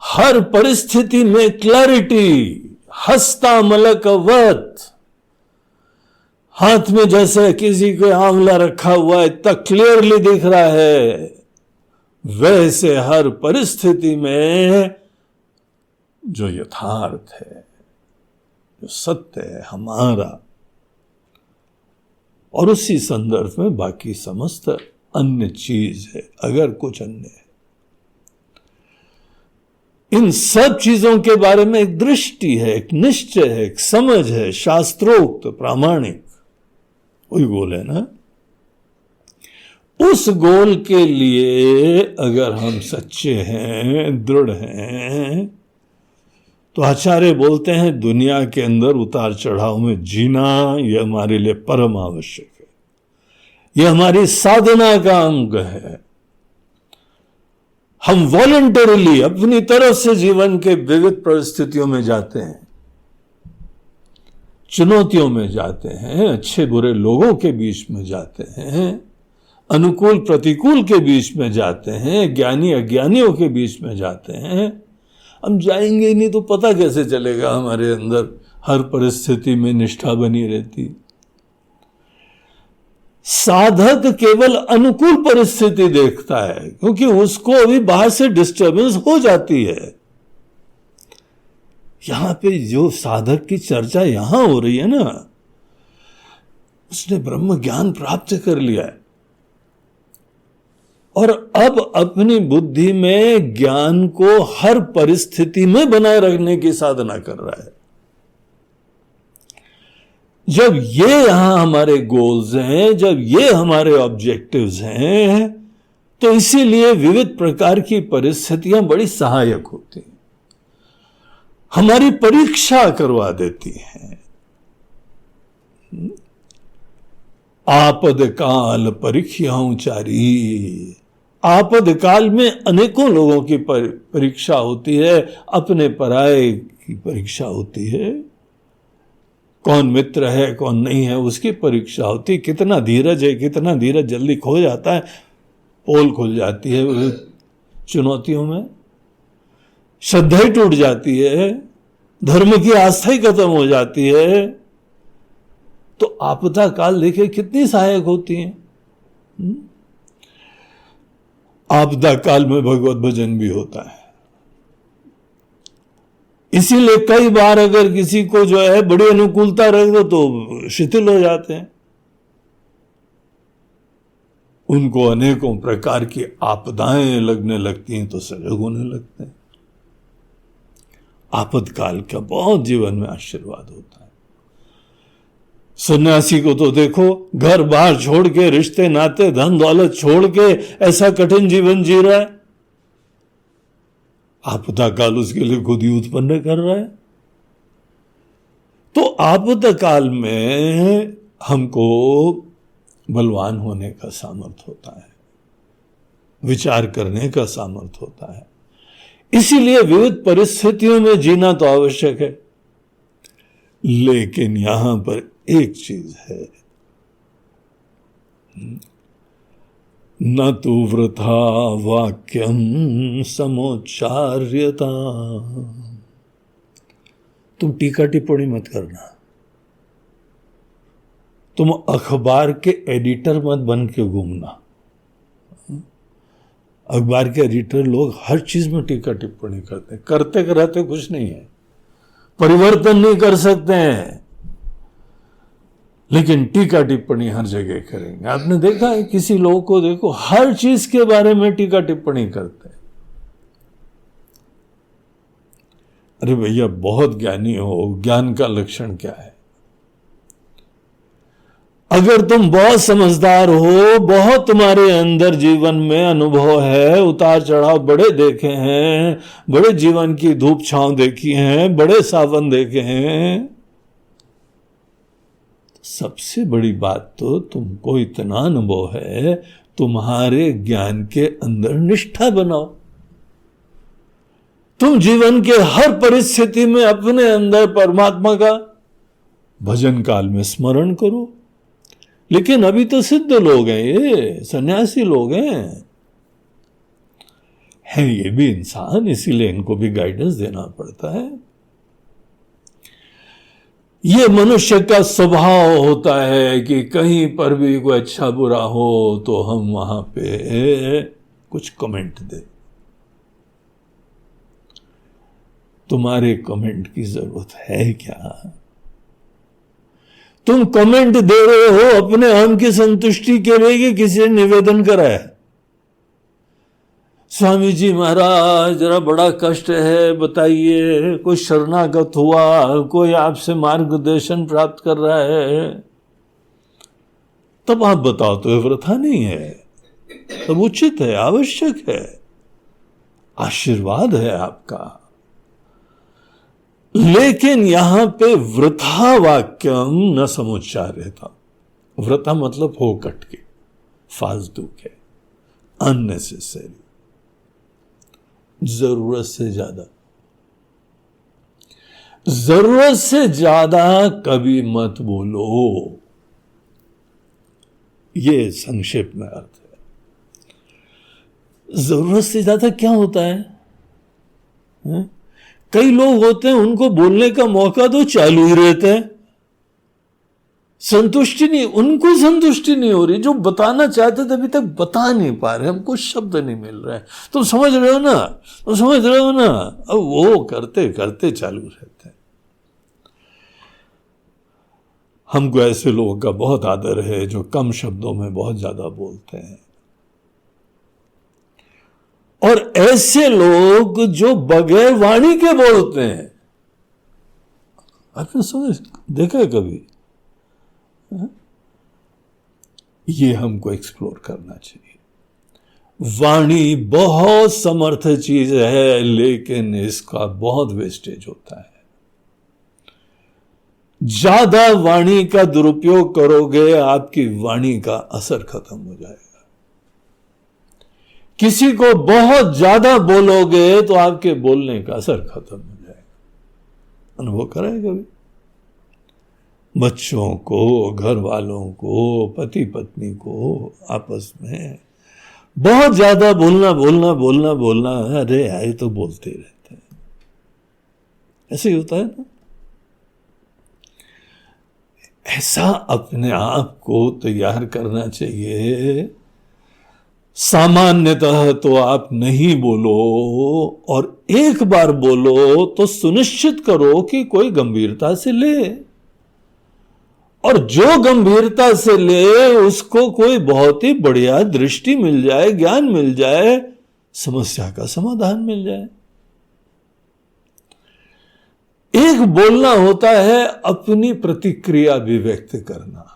हर परिस्थिति में क्लैरिटी, हस्तामलकवत, हाथ में जैसे किसी को आंवला रखा हुआ है इतना क्लियरली दिख रहा है, वैसे हर परिस्थिति में जो यथार्थ है, जो सत्य है हमारा, और उसी संदर्भ में बाकी समस्त अन्य चीज है, अगर कुछ अन्य है। इन सब चीजों के बारे में एक दृष्टि है, एक निश्चय है, एक समझ है, शास्त्रोक्त प्रामाणिक, वही गोल है ना। उस गोल के लिए अगर हम सच्चे हैं, दृढ़ हैं, तो आचार्य बोलते हैं दुनिया के अंदर उतार चढ़ाव में जीना यह हमारे लिए परम आवश्यक है। यह हमारी साधना का अंग है। हम वॉलंटरली अपनी तरफ से जीवन के विविध परिस्थितियों में जाते हैं, चुनौतियों में जाते हैं, अच्छे बुरे लोगों के बीच में जाते हैं, अनुकूल प्रतिकूल के बीच में जाते हैं, ज्ञानी अज्ञानियों के बीच में जाते हैं। हम जाएंगे ही नहीं तो पता कैसे चलेगा हमारे अंदर हर परिस्थिति में निष्ठा बनी रहती। साधक केवल अनुकूल परिस्थिति देखता है, क्योंकि उसको अभी बाहर से डिस्टर्बेंस हो जाती है। यहां पे जो साधक की चर्चा यहां हो रही है ना, उसने ब्रह्म ज्ञान प्राप्त कर लिया है और अब अपनी बुद्धि में ज्ञान को हर परिस्थिति में बनाए रखने की साधना कर रहा है। जब ये यहां हमारे गोल्स हैं, जब ये हमारे ऑब्जेक्टिव्स हैं, तो इसीलिए विविध प्रकार की परिस्थितियां बड़ी सहायक होती हैं, हमारी परीक्षा करवा देती हैं। आपद काल परीक्षाओं चारी, आपद काल में अनेकों लोगों की परीक्षा होती है, अपने पराये की परीक्षा होती है, कौन मित्र है कौन नहीं है उसकी परीक्षा होती है, कितना धीरज है, कितना धीरज जल्दी खो जाता है, पोल खुल जाती है चुनौतियों में, श्रद्धा ही टूट जाती है, धर्म की आस्था ही खत्म हो जाती है। तो आपदा काल देखिए कितनी सहायक होती है। आपदा काल में भगवत भजन भी होता है। इसीलिए कई बार अगर किसी को जो है बड़ी अनुकूलता रख दो तो शिथिल हो जाते हैं, उनको अनेकों प्रकार की आपदाएं लगने लगती हैं तो सजग होने लगते हैं। आपदकाल का बहुत जीवन में आशीर्वाद होता है। सन्यासी को तो देखो, घर बाहर छोड़ के, रिश्ते नाते धन दौलत छोड़ के ऐसा कठिन जीवन जी रहा है, आपदा काल उसके लिए खुद ही उत्पन्न कर रहा है। तो आपदा काल में हमको बलवान होने का सामर्थ्य होता है, विचार करने का सामर्थ्य होता है। इसीलिए विविध परिस्थितियों में जीना तो आवश्यक है। लेकिन यहां पर एक चीज है, न तु वृथा वाक्यम समोच्चार्यता। तुम टीका टिप्पणी मत करना, तुम अखबार के एडिटर मत बन के घूमना। अखबार के एडिटर लोग हर चीज में टीका टिप्पणी करते रहते कुछ नहीं है, परिवर्तन नहीं कर सकते हैं, लेकिन टीका टिप्पणी हर जगह करेंगे। आपने देखा है किसी लोग को, देखो हर चीज के बारे में टीका टिप्पणी करते हैं। अरे भैया बहुत ज्ञानी हो, ज्ञान का लक्षण क्या है? अगर तुम बहुत समझदार हो, बहुत तुम्हारे अंदर जीवन में अनुभव है, उतार चढ़ाव बड़े देखे हैं, बड़े जीवन की धूप छांव देखी हैं, बड़े सावन देखे हैं, सबसे बड़ी बात तो तुमको इतना अनुभव है, तुम्हारे ज्ञान के अंदर निष्ठा बनाओ। तुम जीवन के हर परिस्थिति में अपने अंदर परमात्मा का भजन काल में स्मरण करो। लेकिन अभी तो सिद्ध लोग हैं, ये सन्यासी लोग हैं ये भी इंसान, इसीलिए इनको भी गाइडेंस देना पड़ता है। ये मनुष्य का स्वभाव होता है कि कहीं पर भी कोई अच्छा बुरा हो तो हम वहां पे कुछ कमेंट दे। तुम्हारे कमेंट की जरूरत है क्या? तुम कमेंट दे रहे हो अपने हम की संतुष्टि के लिए कि किसी ने निवेदन करा है, स्वामी जी महाराज जरा बड़ा कष्ट है, बताइए, कोई शरणागत हुआ, कोई आपसे मार्गदर्शन प्राप्त कर रहा है, तब आप बताओ तो वृथा नहीं है, तब उचित है, आवश्यक है, आशीर्वाद है आपका। लेकिन यहां पे वृथा वाक्यम न समुच्चार्यता। वृथा मतलब हो कट के, फालतू के, अननेसेसरी, जरूरत से ज्यादा। जरूरत से ज्यादा कभी मत बोलो, ये संक्षेप में अर्थ है। जरूरत से ज्यादा क्या होता है? कई लोग होते हैं उनको बोलने का मौका तो चालू ही रहता है, संतुष्टि नहीं, उनको संतुष्टि नहीं हो रही, जो बताना चाहते थे अभी तक बता नहीं पा रहे, हमको शब्द नहीं मिल रहा है। तुम समझ रहे हो ना, तुम समझ रहे हो ना, अब वो करते करते चालू रहते हैं। हमको ऐसे लोगों का बहुत आदर है जो कम शब्दों में बहुत ज्यादा बोलते हैं, और ऐसे लोग जो बगैर वाणी के बोलते हैं। आपने समझ देखा है कभी? ये हमको एक्सप्लोर करना चाहिए। वाणी बहुत समर्थ चीज है, लेकिन इसका बहुत वेस्टेज होता है। ज्यादा वाणी का दुरुपयोग करोगे, आपकी वाणी का असर खत्म हो जाएगा। किसी को बहुत ज्यादा बोलोगे तो आपके बोलने का असर खत्म हो जाएगा। अनुभव करा है कभी? बच्चों को, घर वालों को, पति पत्नी को आपस में बहुत ज्यादा बोलना बोलना बोलना बोलना, अरे यार तो बोलते ही रहते हैं, ऐसे ही होता है ना। ऐसा अपने आप को तैयार करना चाहिए। सामान्यतः तो आप नहीं बोलो, और एक बार बोलो तो सुनिश्चित करो कि कोई गंभीरता से ले, और जो गंभीरता से ले उसको कोई बहुत ही बढ़िया दृष्टि मिल जाए, ज्ञान मिल जाए, समस्या का समाधान मिल जाए। एक बोलना होता है अपनी प्रतिक्रिया अभिव्यक्त करना।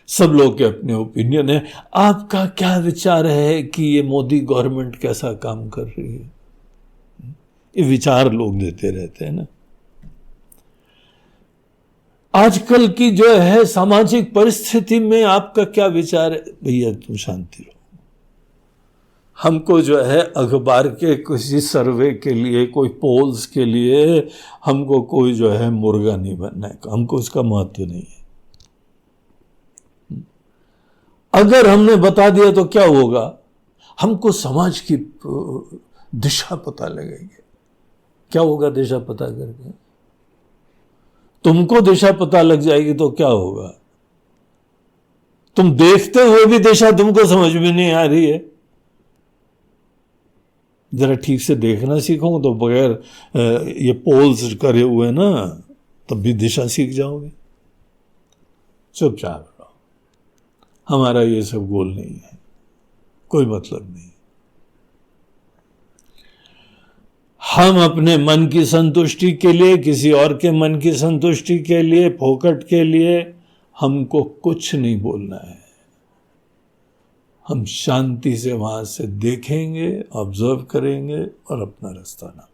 सब लोग के अपने ओपिनियन है। आपका क्या विचार है कि ये मोदी गवर्नमेंट कैसा काम कर रही है? ये विचार लोग देते रहते हैं ना। आजकल की जो है सामाजिक परिस्थिति में आपका क्या विचार है? भैया तुम शांति रहो। हमको जो है अखबार के किसी सर्वे के लिए, कोई पोल्स के लिए हमको कोई जो है मुर्गा नहीं बनना है, हमको इसका महत्व नहीं है। अगर हमने बता दिया तो क्या होगा? हमको समाज की दिशा पता लगेगी। क्या होगा दिशा पता करके? तुमको दिशा पता लग जाएगी तो क्या होगा? तुम देखते हुए भी दिशा तुमको समझ में नहीं आ रही है, जरा ठीक से देखना सीखो तो बगैर ये पोल्स करे हुए ना तब भी दिशा सीख जाओगे। चुपचाप रहो, हमारा ये सब गोल नहीं है, कोई मतलब नहीं। हम अपने मन की संतुष्टि के लिए, किसी और के मन की संतुष्टि के लिए, फोकट के लिए हमको कुछ नहीं बोलना है। हम शांति से वहां से देखेंगे, ऑब्जर्व करेंगे और अपना रास्ता नापेंगे।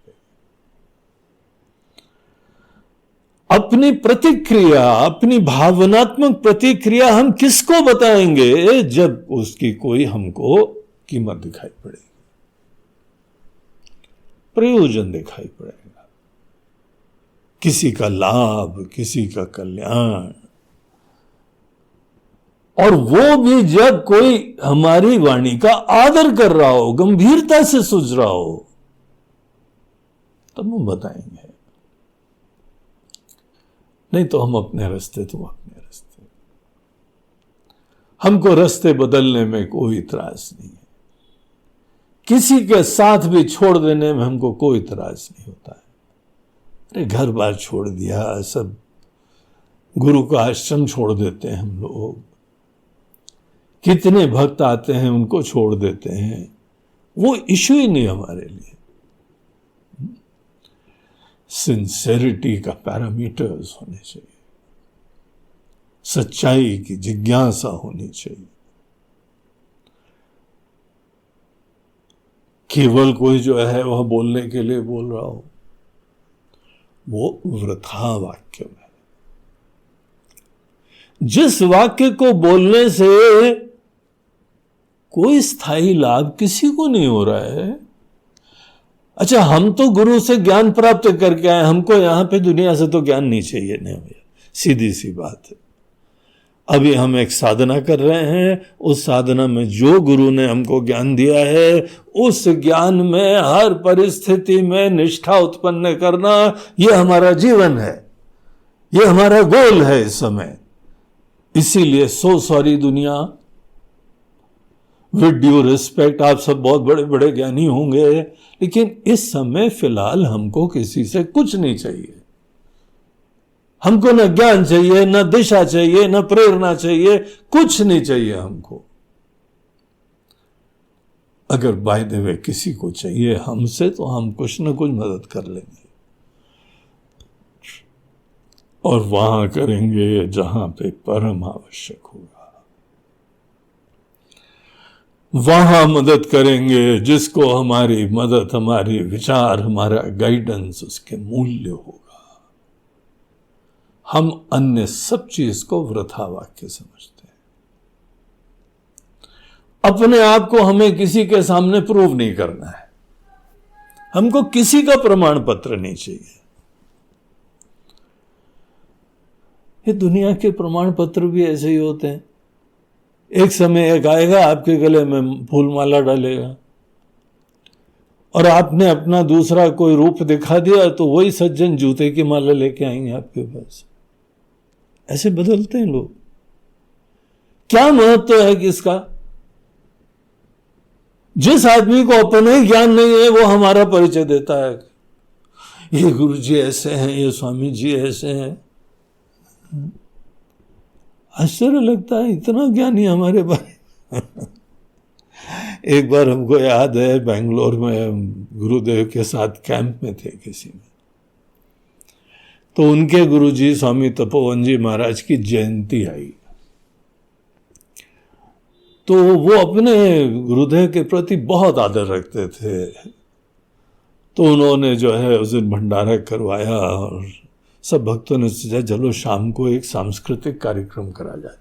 अपनी प्रतिक्रिया, अपनी भावनात्मक प्रतिक्रिया हम किसको बताएंगे? जब उसकी कोई हमको कीमत दिखाई पड़ेगी, प्रयोजन दिखाई पड़ेगा, किसी का लाभ, किसी का कल्याण। और वो भी जब कोई हमारी वाणी का आदर कर रहा हो, गंभीरता से सुझ रहा हो, तब हम बताएंगे। नहीं तो हम अपने रास्ते, तुम अपने रास्ते। हमको रास्ते बदलने में कोई इतराज नहीं है, किसी के साथ भी छोड़ देने में हमको कोई इतराज नहीं होता है। अरे घर बार छोड़ दिया, सब गुरु का आश्रम छोड़ देते हैं हम लोग, कितने भक्त आते हैं उनको छोड़ देते हैं, वो इशू ही नहीं हमारे लिए। सिंसेरिटी का पैरामीटर्स होने चाहिए, सच्चाई की जिज्ञासा होनी चाहिए। केवल कोई जो है वह बोलने के लिए बोल रहा हो, वो वृथा वाक्य है। जिस वाक्य को बोलने से कोई स्थायी लाभ किसी को नहीं हो रहा है। अच्छा, हम तो गुरु से ज्ञान प्राप्त करके आए, हमको यहां पे दुनिया से तो ज्ञान नहीं चाहिए। नहीं भैया, सीधी सी बात है। अभी हम एक साधना कर रहे हैं, उस साधना में जो गुरु ने हमको ज्ञान दिया है, उस ज्ञान में हर परिस्थिति में निष्ठा उत्पन्न करना, यह हमारा जीवन है, यह हमारा गोल है इस समय। इसीलिए सो सॉरी दुनिया, विद ड्यू रिस्पेक्ट, आप सब बहुत बड़े बड़े ज्ञानी होंगे, लेकिन इस समय फिलहाल हमको किसी से कुछ नहीं चाहिए। हमको न ज्ञान चाहिए, न दिशा चाहिए, न प्रेरणा चाहिए, कुछ नहीं चाहिए हमको। अगर बाय द वे किसी को चाहिए हमसे, तो हम कुछ न कुछ मदद कर लेंगे, और वहां करेंगे जहां पे परम आवश्यक होगा। वहां मदद करेंगे जिसको हमारी मदद, हमारी विचार, हमारा गाइडेंस, उसके मूल्य होगा। हम अन्य सब चीज को वृथा वाक्य समझते हैं। अपने आप को हमें किसी के सामने प्रूव नहीं करना है, हमको किसी का प्रमाण पत्र नहीं चाहिए। ये दुनिया के प्रमाण पत्र भी ऐसे ही होते हैं। एक समय एक आएगा, आपके गले में फूल माला डालेगा, और आपने अपना दूसरा कोई रूप दिखा दिया तो वही सज्जन जूते की माला लेके आएंगे आपके पास। ऐसे बदलते हैं लोग। क्या महत्व है किसका? जिस आदमी को अपना ही ज्ञान नहीं है, वो हमारा परिचय देता है, ये गुरु जी ऐसे हैं, ये स्वामी जी ऐसे हैं। आश्चर्य लगता है, इतना ज्ञानी हमारे बारे। एक बार हमको याद है, बेंगलोर में गुरुदेव के साथ कैंप में थे किसी में, तो उनके गुरुजी स्वामी तपोवन जी महाराज की जयंती आई, तो वो अपने गुरुदेव के प्रति बहुत आदर रखते थे। तो उन्होंने जो है उस दिन भंडारा करवाया, और सब भक्तों ने सोचा चलो शाम को एक सांस्कृतिक कार्यक्रम करा जाए।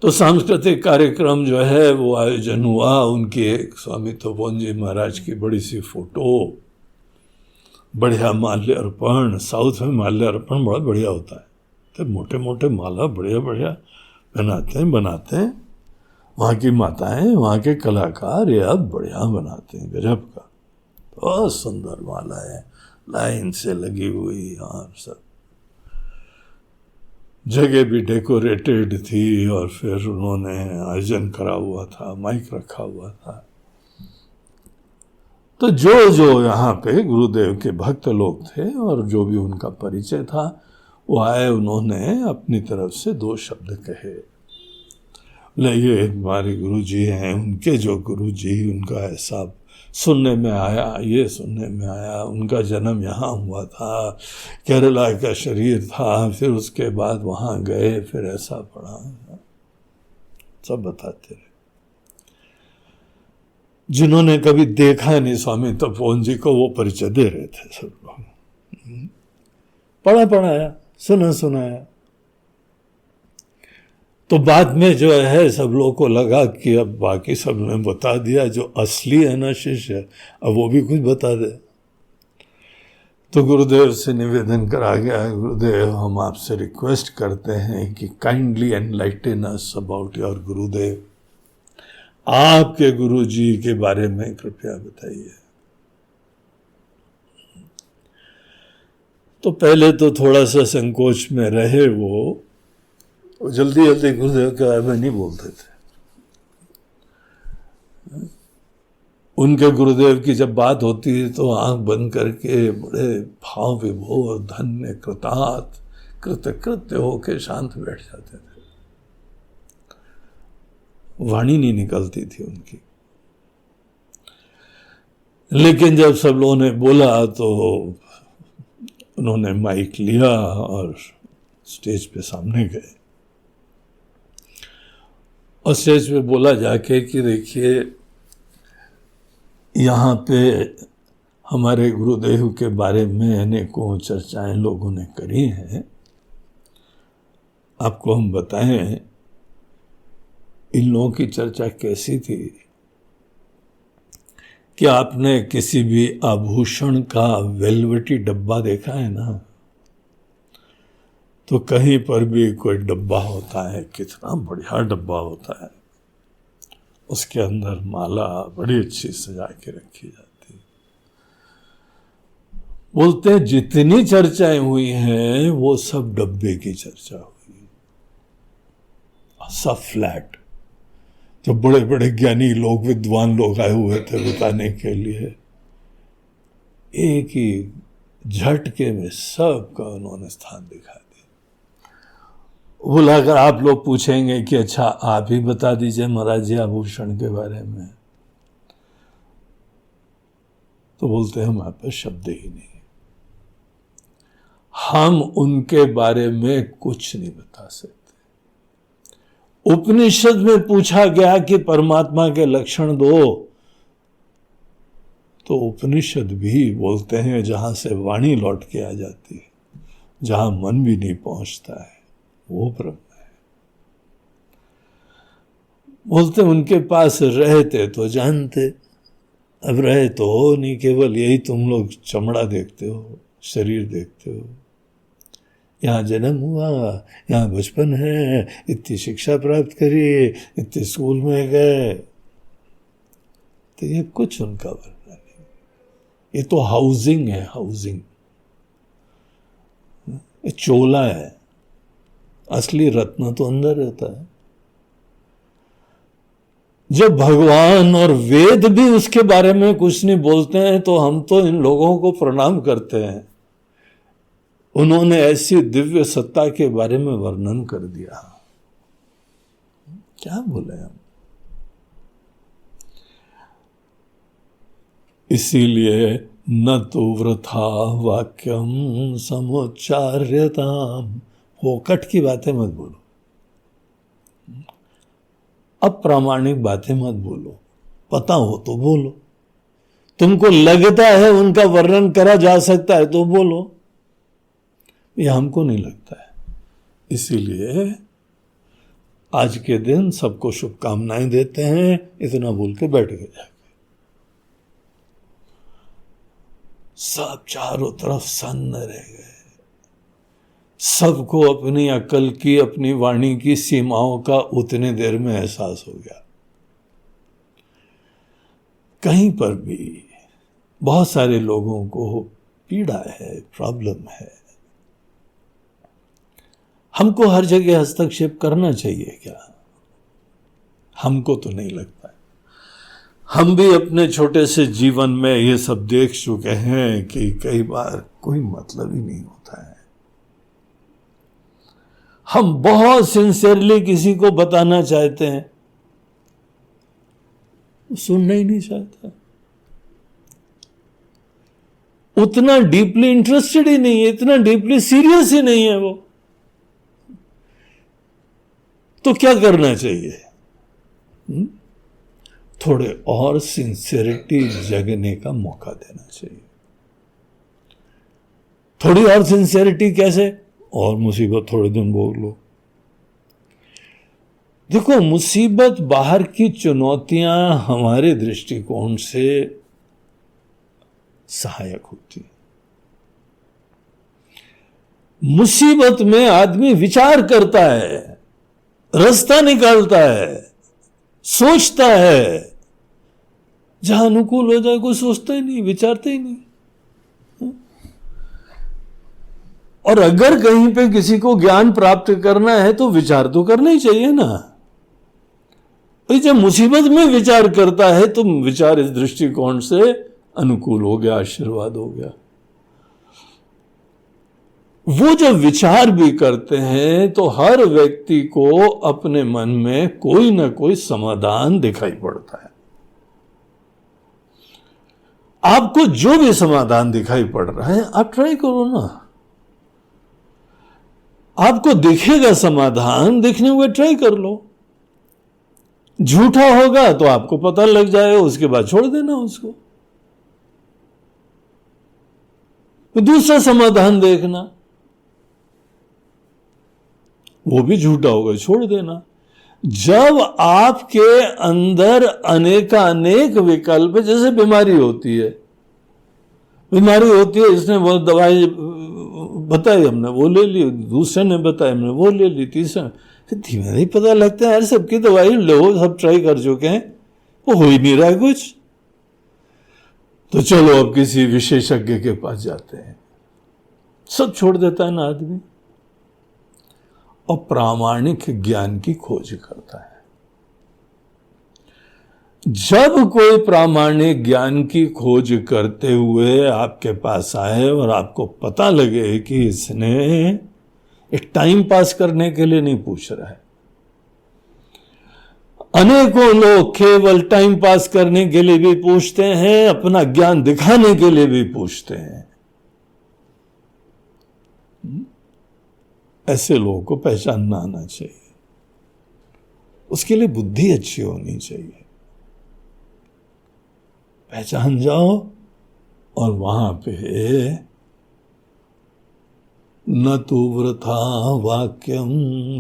तो सांस्कृतिक कार्यक्रम जो है वो आयोजन हुआ। उनके स्वामी तपोवन जी महाराज की बड़ी सी फोटो, बढ़िया माल्य अर्पण, साउथ में माल्य अर्पण बड़ा बढ़िया होता है, तो मोटे मोटे माला बढ़िया बढ़िया बनाते हैं। वहाँ की माताएं, वहाँ के कलाकार ये अब बढ़िया बनाते हैं, गजब का, बहुत सुंदर माला है, लाइन से लगी हुई, और सब जगह भी डेकोरेटेड थी, और फिर उन्होंने आयोजन करा हुआ था, माइक रखा हुआ था। तो जो जो यहाँ पे गुरुदेव के भक्त लोग थे और जो भी उनका परिचय था वो आए, उन्होंने अपनी तरफ से 2 शब्द कहे। बोले ये हमारे गुरु जी हैं, उनके जो गुरु जी, उनका ऐसा सुनने में आया, ये सुनने में आया, उनका जन्म यहाँ हुआ था, केरला का शरीर था, फिर उसके बाद वहाँ गए, फिर ऐसा पड़ा, सब बताते रहे। जिन्होंने कभी देखा नहीं स्वामी तपोवन जी को, वो परिचय दे रहे थे सब लोग। पढ़ाया, सुनाया। तो बाद में जो है सब लोगों को लगा कि अब बाकी सब ने बता दिया, जो असली है ना शिष्य, अब वो भी कुछ बता दे। तो गुरुदेव से निवेदन करा गया, गुरुदेव हम आपसे रिक्वेस्ट करते हैं कि kindly enlighten us about your गुरुदेव, आपके गुरु जी के बारे में कृपया बताइए। तो पहले तो थोड़ा सा संकोच में रहे वो जल्दी गुरुदेव के बारे में नहीं बोलते थे। उनके गुरुदेव की जब बात होती है तो आंख बंद करके बड़े भाव विभोर, धन्य, कृतार्थ, कृतकृत्य होके शांत बैठ जाते थे। वाणी नहीं निकलती थी उनकी। लेकिन जब सब लोगों ने बोला तो उन्होंने माइक लिया और स्टेज पे सामने गए और स्टेज पे बोला जाके कि देखिए यहाँ पे हमारे गुरुदेव के बारे में अनेकों चर्चाएं लोगों ने करी हैं, आपको हम बताएं इन लोगों की चर्चा कैसी थी कि आपने किसी भी आभूषण का वेलवेटी डब्बा देखा है ना, तो कहीं पर भी कोई डब्बा होता है, कितना बढ़िया डब्बा होता है, उसके अंदर माला बड़ी अच्छी सजा के रखी जाती है। बोलते हैं जितनी चर्चाएं हुई हैं वो सब डब्बे की चर्चा हुई, सब फ्लैट। जो बड़े बड़े ज्ञानी लोग, विद्वान लोग आए हुए थे बताने के लिए, एक ही झटके में सबका उन्होंने स्थान दिखा दिया। बोला अगर आप लोग पूछेंगे कि अच्छा आप ही बता दीजिए महाराज जी आभूषण के बारे में, तो बोलते हैं हमारे पास शब्द ही नहीं, हम उनके बारे में कुछ नहीं बता सकते। उपनिषद में पूछा गया कि परमात्मा के लक्षण दो, तो उपनिषद भी बोलते हैं जहां से वाणी लौट के आ जाती है, जहां मन भी नहीं पहुंचता है, वो ब्रह्म है। बोलते उनके पास रहते तो जानते, अब रहे तो हो नहीं, केवल यही तुम लोग चमड़ा देखते हो, शरीर देखते हो। यहाँ जन्म हुआ, यहाँ बचपन है, इतनी शिक्षा प्राप्त करी, इतने स्कूल में गए, तो ये कुछ उनका वर्णन नहीं। ये तो हाउसिंग है, हाउसिंग, ये चोला है, असली रत्न तो अंदर रहता है। जब भगवान और वेद भी उसके बारे में कुछ नहीं बोलते हैं तो हम तो इन लोगों को प्रणाम करते हैं। उन्होंने ऐसी दिव्य सत्ता के बारे में वर्णन कर दिया, क्या बोले हम। इसीलिए न तो वृथा वाक्यम समुच्चार्यताम, फोकट की बातें मत बोलो, अप्रामाणिक बातें मत बोलो, पता हो तो बोलो, तुमको लगता है उनका वर्णन करा जा सकता है तो बोलो, ये हमको नहीं लगता है। इसीलिए आज के दिन सबको शुभकामनाएं देते हैं, इतना बोल के बैठ गए जाके। सब चारों तरफ सन्न रह गए, सबको अपनी अकल की, अपनी वाणी की सीमाओं का उतने देर में एहसास हो गया। कहीं पर भी बहुत सारे लोगों को पीड़ा है, प्रॉब्लम है। हमको हर जगह हस्तक्षेप करना चाहिए क्या? हमको तो नहीं लगता है। हम भी अपने छोटे से जीवन में ये सब देख चुके हैं कि कई बार कोई मतलब ही नहीं होता है। हम बहुत सिंसियरली किसी को बताना चाहते हैं, सुनना ही नहीं चाहता, उतना डीपली इंटरेस्टेड ही नहीं है, इतना डीपली सीरियस ही नहीं है वो। तो क्या करना चाहिए? थोड़े और सिंसियरिटी जगने का मौका देना चाहिए। थोड़ी और सिंसियरिटी कैसे? और मुसीबत थोड़े दिन भोग लो। देखो, मुसीबत बाहर की चुनौतियां हमारे दृष्टिकोण से सहायक होती है। मुसीबत में आदमी विचार करता है, रास्ता निकालता है, सोचता है। जहां अनुकूल हो जाए कोई सोचता ही नहीं, विचारता ही नहीं। और अगर कहीं पे किसी को ज्ञान प्राप्त करना है तो विचार तो करना ही चाहिए ना। भाई, जब मुसीबत में विचार करता है तो विचार इस दृष्टिकोण से अनुकूल हो गया, आशीर्वाद हो गया। वो जब विचार भी करते हैं तो हर व्यक्ति को अपने मन में कोई ना कोई समाधान दिखाई पड़ता है। आपको जो भी समाधान दिखाई पड़ रहा है आप ट्राई करो ना। आपको दिखेगा समाधान, दिखने हुए ट्राई कर लो। झूठा होगा तो आपको पता लग जाएगा, उसके बाद छोड़ देना उसको, तो दूसरा समाधान देखना। वो भी झूठा होगा, छोड़ देना। जब आपके अंदर अनेकानेक विकल्प, जैसे बीमारी होती है, इसने वो दवाई बताई, हमने वो ले ली, दूसरे ने बताया, हमने वो ले ली, तीसरा धीमे धीमे पता लगता है यार सबकी दवाई लो, सब ट्राई कर चुके हैं, वो हो ही नहीं रहा है कुछ। तो चलो अब किसी विशेषज्ञ के पास जाते हैं। सब छोड़ देता है ना आदमी और प्रामाणिक ज्ञान की खोज करता है। जब कोई प्रामाणिक ज्ञान की खोज करते हुए आपके पास आए और आपको पता लगे कि इसने एक टाइम पास करने के लिए नहीं पूछ रहा है, अनेकों लोग केवल टाइम पास करने के लिए भी पूछते हैं, अपना ज्ञान दिखाने के लिए भी पूछते हैं। ऐसे लोगों को पहचानना आना चाहिए, उसके लिए बुद्धि अच्छी होनी चाहिए। पहचान जाओ और वहां पे न तो वृथा वाक्यम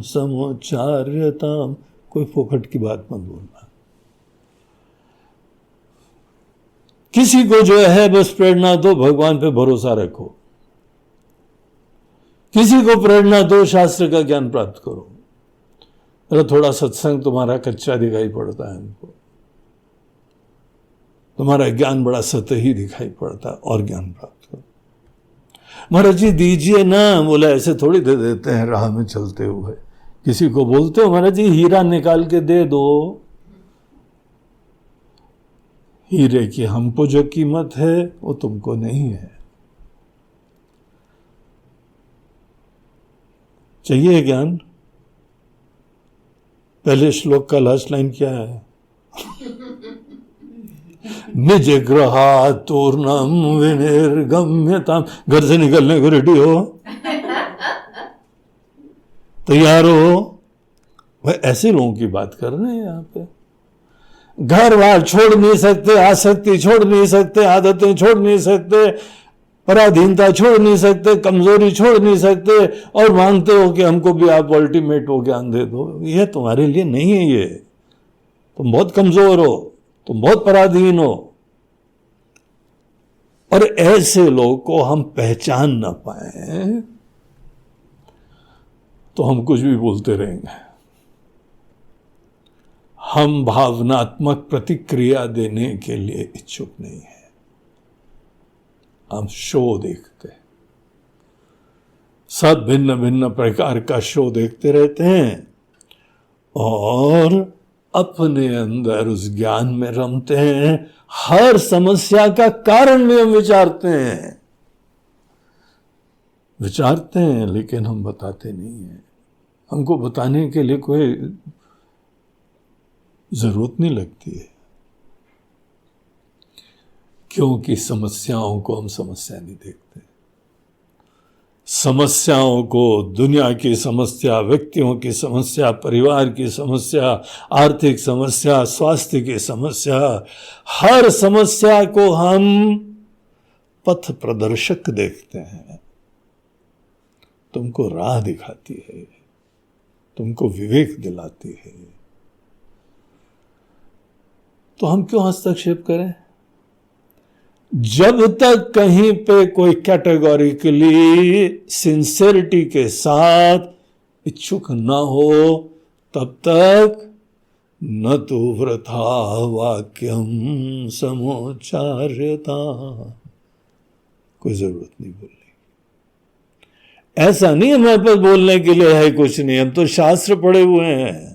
समुच्चार्यता, कोई फोकट की बात मत बोलना। किसी को जो है बस प्रेरणा दो, भगवान पे भरोसा रखो। किसी को प्रेरणा दो, शास्त्र का ज्ञान प्राप्त करो। अरे थोड़ा सत्संग तुम्हारा कच्चा दिखाई पड़ता है हमको, तुम्हारा ज्ञान बड़ा सतही दिखाई पड़ता है, और ज्ञान प्राप्त करो। महाराज जी दीजिए ना, बोला ऐसे थोड़ी दे देते हैं राह में चलते हुए। किसी को बोलते हो महाराज जी हीरा निकाल के दे दो, हीरे की हमको जो कीमत है वो तुमको नहीं है। चाहिए ज्ञान? पहले श्लोक का लास्ट लाइन क्या है? निज ग्रहातूर्णम विनिर्गम्यताम। घर से निकलने को रेडी हो, तैयार हो। भाई ऐसे लोगों की बात कर रहे हैं यहाँ पे। घर बार छोड़ नहीं सकते, आसक्ति छोड़ नहीं सकते, आदतें छोड़ नहीं सकते, पराधीनता छोड़ नहीं सकते, कमजोरी छोड़ नहीं सकते, और मांगते हो कि हमको भी आप अल्टीमेट वो ज्ञान दे दो। ये तुम्हारे लिए नहीं है। ये तुम बहुत कमजोर हो, तुम बहुत पराधीन हो। और ऐसे लोगों को हम पहचान ना पाए तो हम कुछ भी बोलते रहेंगे। हम भावनात्मक प्रतिक्रिया देने के लिए इच्छुक नहीं है। हम शो देखते हैं, सब भिन्न भिन्न प्रकार का शो देखते रहते हैं, और अपने अंदर उस ज्ञान में रमते हैं। हर समस्या का कारण भी हम विचारते हैं, लेकिन हम बताते नहीं हैं। हमको बताने के लिए कोई जरूरत नहीं लगती है, क्योंकि समस्याओं को हम समस्या नहीं देखते। समस्याओं को, दुनिया की समस्या, व्यक्तियों की समस्या, परिवार की समस्या, आर्थिक समस्या, स्वास्थ्य की समस्या, हर समस्या को हम पथ प्रदर्शक देखते हैं। तुमको राह दिखाती है, तुमको विवेक दिलाती है, तो हम क्यों हस्तक्षेप करें? जब तक कहीं पे कोई कैटेगोरिकली सिंसेरिटी के साथ इच्छुक न हो, तब तक न तो वृथा वाक्यम समोच्चार्यता, कोई जरूरत नहीं बोलने। ऐसा नहीं हमारे पास बोलने के लिए है कुछ नहीं, हम तो शास्त्र पढ़े हुए हैं।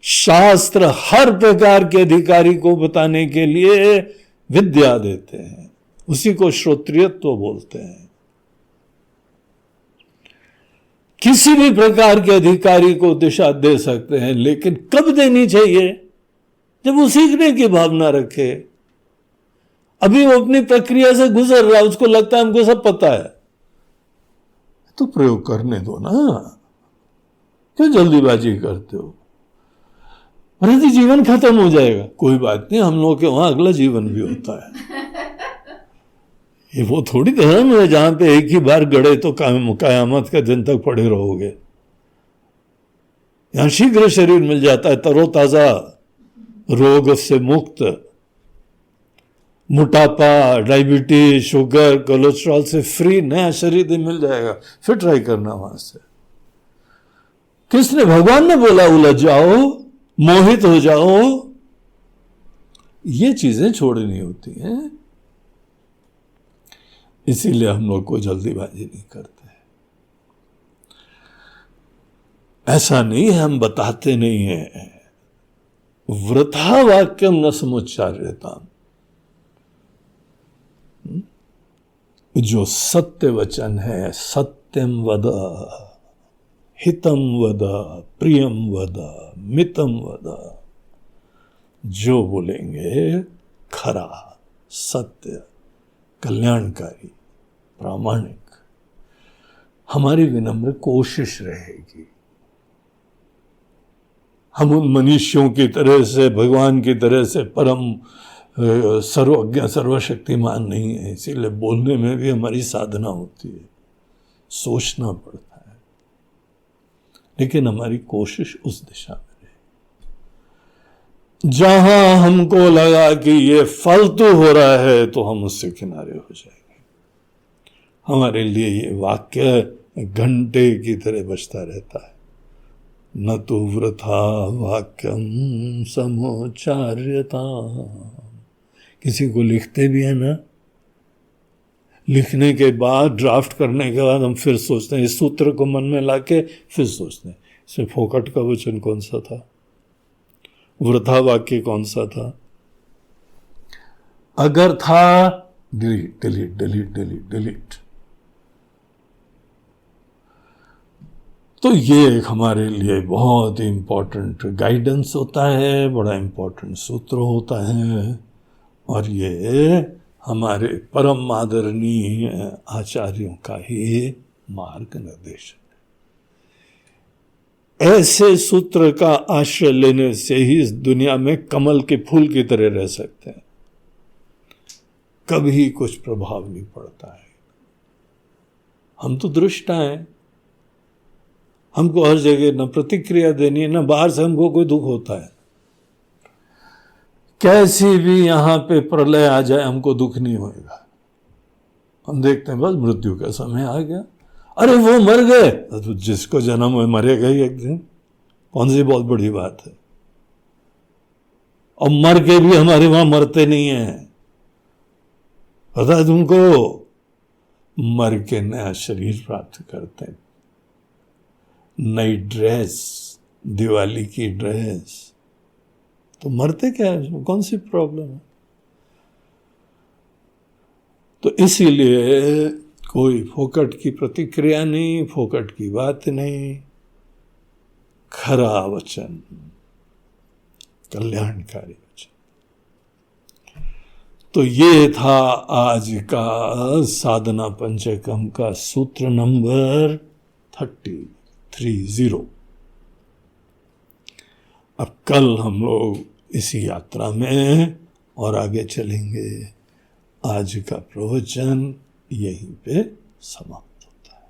शास्त्र हर प्रकार के अधिकारी को बताने के लिए विद्या देते हैं, उसी को श्रोत्रियत्व बोलते हैं। किसी भी प्रकार के अधिकारी को दिशा दे सकते हैं, लेकिन कब देनी चाहिए? जब वो सीखने की भावना रखे। अभी वो अपनी प्रक्रिया से गुजर रहा है, उसको लगता है हमको सब पता है, तो प्रयोग करने दो ना, क्यों जल्दीबाजी करते हो? यदि जीवन खत्म हो जाएगा, कोई बात नहीं, हम लोग के वहां अगला जीवन भी होता है। ये वो थोड़ी धर्म है जहां पे एक ही बार गड़े तो कयामत का दिन तक पड़े रहोगे। यहां शीघ्र शरीर मिल जाता है, तरोताजा, रोग से मुक्त, मोटापा, डायबिटीज, शुगर, कोलेस्ट्रॉल से फ्री नया शरीर मिल जाएगा। फिर ट्राई करना वहां से। किसने? भगवान ने बोला उलझ जाओ, मोहित हो जाओ। ये चीजें छोड़नी होती हैं, इसीलिए हम लोग को जल्दीबाजी नहीं करते। ऐसा नहीं है हम बताते नहीं हैं। वृथा वाक्यम न समुच्चार्यता, जो सत्य वचन है, सत्यम वद, हितम वद, प्रियम वद, मितम वद, जो बोलेंगे खरा, सत्य, कल्याणकारी, प्रामाणिक, हमारी विनम्र कोशिश रहेगी। हम उन मनुष्यों की तरह से, भगवान की तरह से परम सर्वज्ञ सर्वशक्तिमान नहीं है, इसीलिए बोलने में भी हमारी साधना होती है, सोचना पड़ता है, लेकिन हमारी कोशिश उस दिशा में रहे। जहां हमको लगा कि ये फालतू हो रहा है तो हम उससे किनारे हो जाएंगे। हमारे लिए ये वाक्य घंटे की तरह बजता रहता है, न तो वृथा वाक्यम समोच्चार्यता। किसी को लिखते भी है ना, लिखने के बाद, ड्राफ्ट करने के बाद हम फिर सोचते हैं, इस सूत्र को मन में लाके फिर सोचते हैं, इसमें फोकट का वचन कौन सा था, वृथा वाक्य कौन सा था, अगर था delete delete delete delete delete. तो ये एक हमारे लिए बहुत इंपॉर्टेंट गाइडेंस होता है, बड़ा इंपॉर्टेंट सूत्र होता है, और ये हमारे परम आदरणीय आचार्यों का ही मार्ग निर्देशन है। ऐसे सूत्र का आश्रय लेने से ही इस दुनिया में कमल के फूल की तरह रह सकते हैं, कभी कुछ प्रभाव नहीं पड़ता है। हम तो दृष्टा हैं, हमको हर जगह न प्रतिक्रिया देनी है, न बाहर से हमको कोई दुख होता है। कैसी भी यहां पे प्रलय आ जाए हमको दुख नहीं होएगा। हम देखते हैं बस मृत्यु का समय आ गया, अरे वो मर गए, तो जिसको जन्म हुए मरेगा ही एक दिन, कौन सी बहुत बड़ी बात है। और मर के भी हमारे वहां मरते नहीं है, पता है तुमको, मर के नया शरीर प्राप्त करते हैं, नई ड्रेस, दिवाली की ड्रेस, तो मरते क्या है, कौन सी प्रॉब्लम है। तो इसीलिए कोई फोकट की प्रतिक्रिया नहीं, फोकट की बात नहीं, खरा वचन, कल्याणकारी वचन। तो ये था आज का साधना पंचकम का सूत्र नंबर 30। अब कल हम लोग इसी यात्रा में और आगे चलेंगे। आज का प्रवचन यहीं पे समाप्त होता है।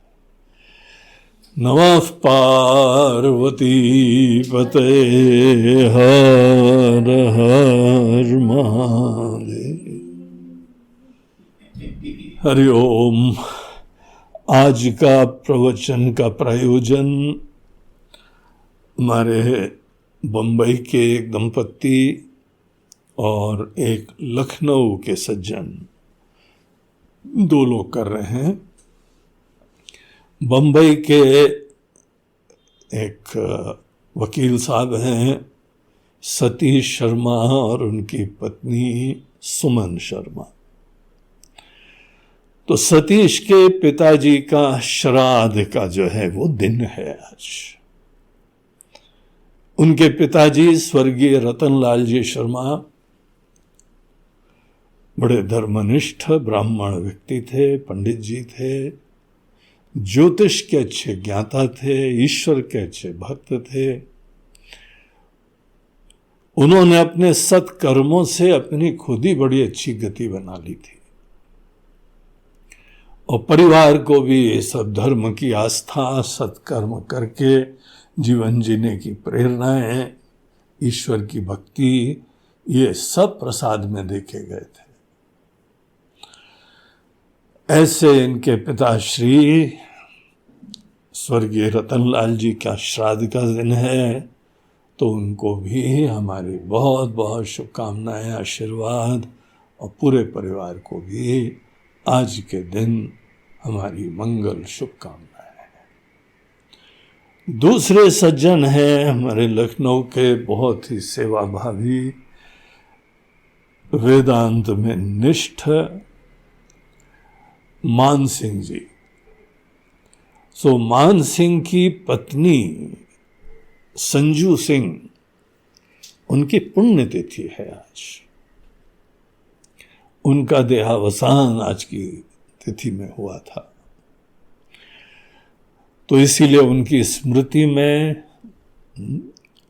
नमः पार्वती पते हर हर महादेव। हरि ओम। आज का प्रवचन का प्रायोजन हमारे बंबई के एक दंपत्ति और एक लखनऊ के सज्जन, दो लोग कर रहे हैं। बंबई के एक वकील साहब हैं सतीश शर्मा और उनकी पत्नी सुमन शर्मा। तो सतीश के पिताजी का श्राद्ध का जो है वो दिन है आज। उनके पिताजी स्वर्गीय रतनलाल जी शर्मा बड़े धर्मनिष्ठ ब्राह्मण व्यक्ति थे, पंडित जी थे, ज्योतिष के अच्छे ज्ञाता थे, ईश्वर के अच्छे भक्त थे। उन्होंने अपने सत्कर्मों से अपनी खुद ही बड़ी अच्छी गति बना ली थी और परिवार को भी सब धर्म की आस्था, सत्कर्म करके जीवन जीने की प्रेरणाएं, ईश्वर की भक्ति, ये सब प्रसाद में देखे गए थे। ऐसे इनके पिताश्री स्वर्गीय रतनलाल जी का श्राद्ध का दिन है, तो उनको भी हमारी बहुत बहुत शुभकामनाएं, आशीर्वाद, और पूरे परिवार को भी आज के दिन हमारी मंगल शुभकामनाएं। दूसरे सज्जन हैं हमारे लखनऊ के बहुत ही सेवाभावी, वेदांत में निष्ठ मान सिंह जी। सो मान सिंह की पत्नी संजू सिंह, उनकी पुण्यतिथि है आज। उनका देहावसान आज की तिथि में हुआ था, तो इसीलिए उनकी स्मृति में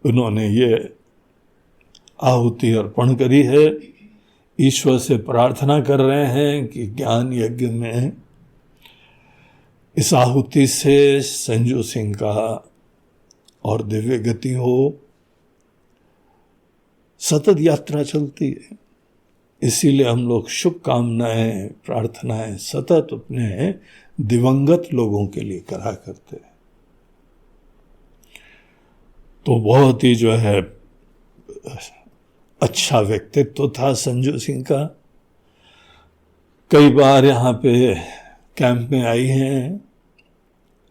उन्होंने ये आहुति अर्पण करी है। ईश्वर से प्रार्थना कर रहे हैं कि ज्ञान यज्ञ में इस आहुति से संजू सिंह का और दिव्य गति हो। सतत यात्रा चलती है, इसीलिए हम लोग शुभकामनाएं, प्रार्थनाएं सतत अपने दिवंगत लोगों के लिए करा करते हैं। तो बहुत ही जो है अच्छा व्यक्तित्व था संजू सिंह का। कई बार यहाँ पे कैंप में आई हैं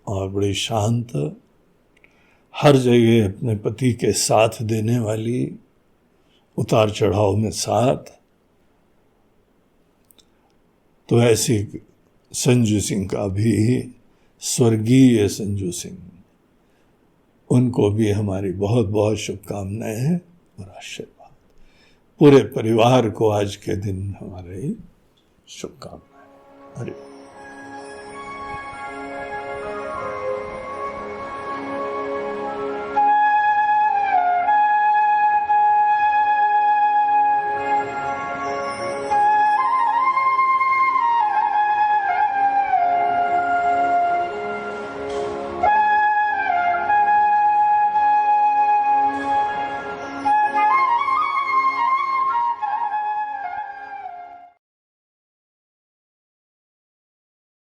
और बड़ी शांत, हर जगह अपने पति के साथ देने वाली, उतार चढ़ाव में साथ। तो ऐसी संजू सिंह का भी, स्वर्गीय संजू सिंह, उनको भी हमारी बहुत बहुत शुभकामनाएं और आशीर्वाद। पूरे परिवार को आज के दिन हमारे शुभकामनाएं। हरि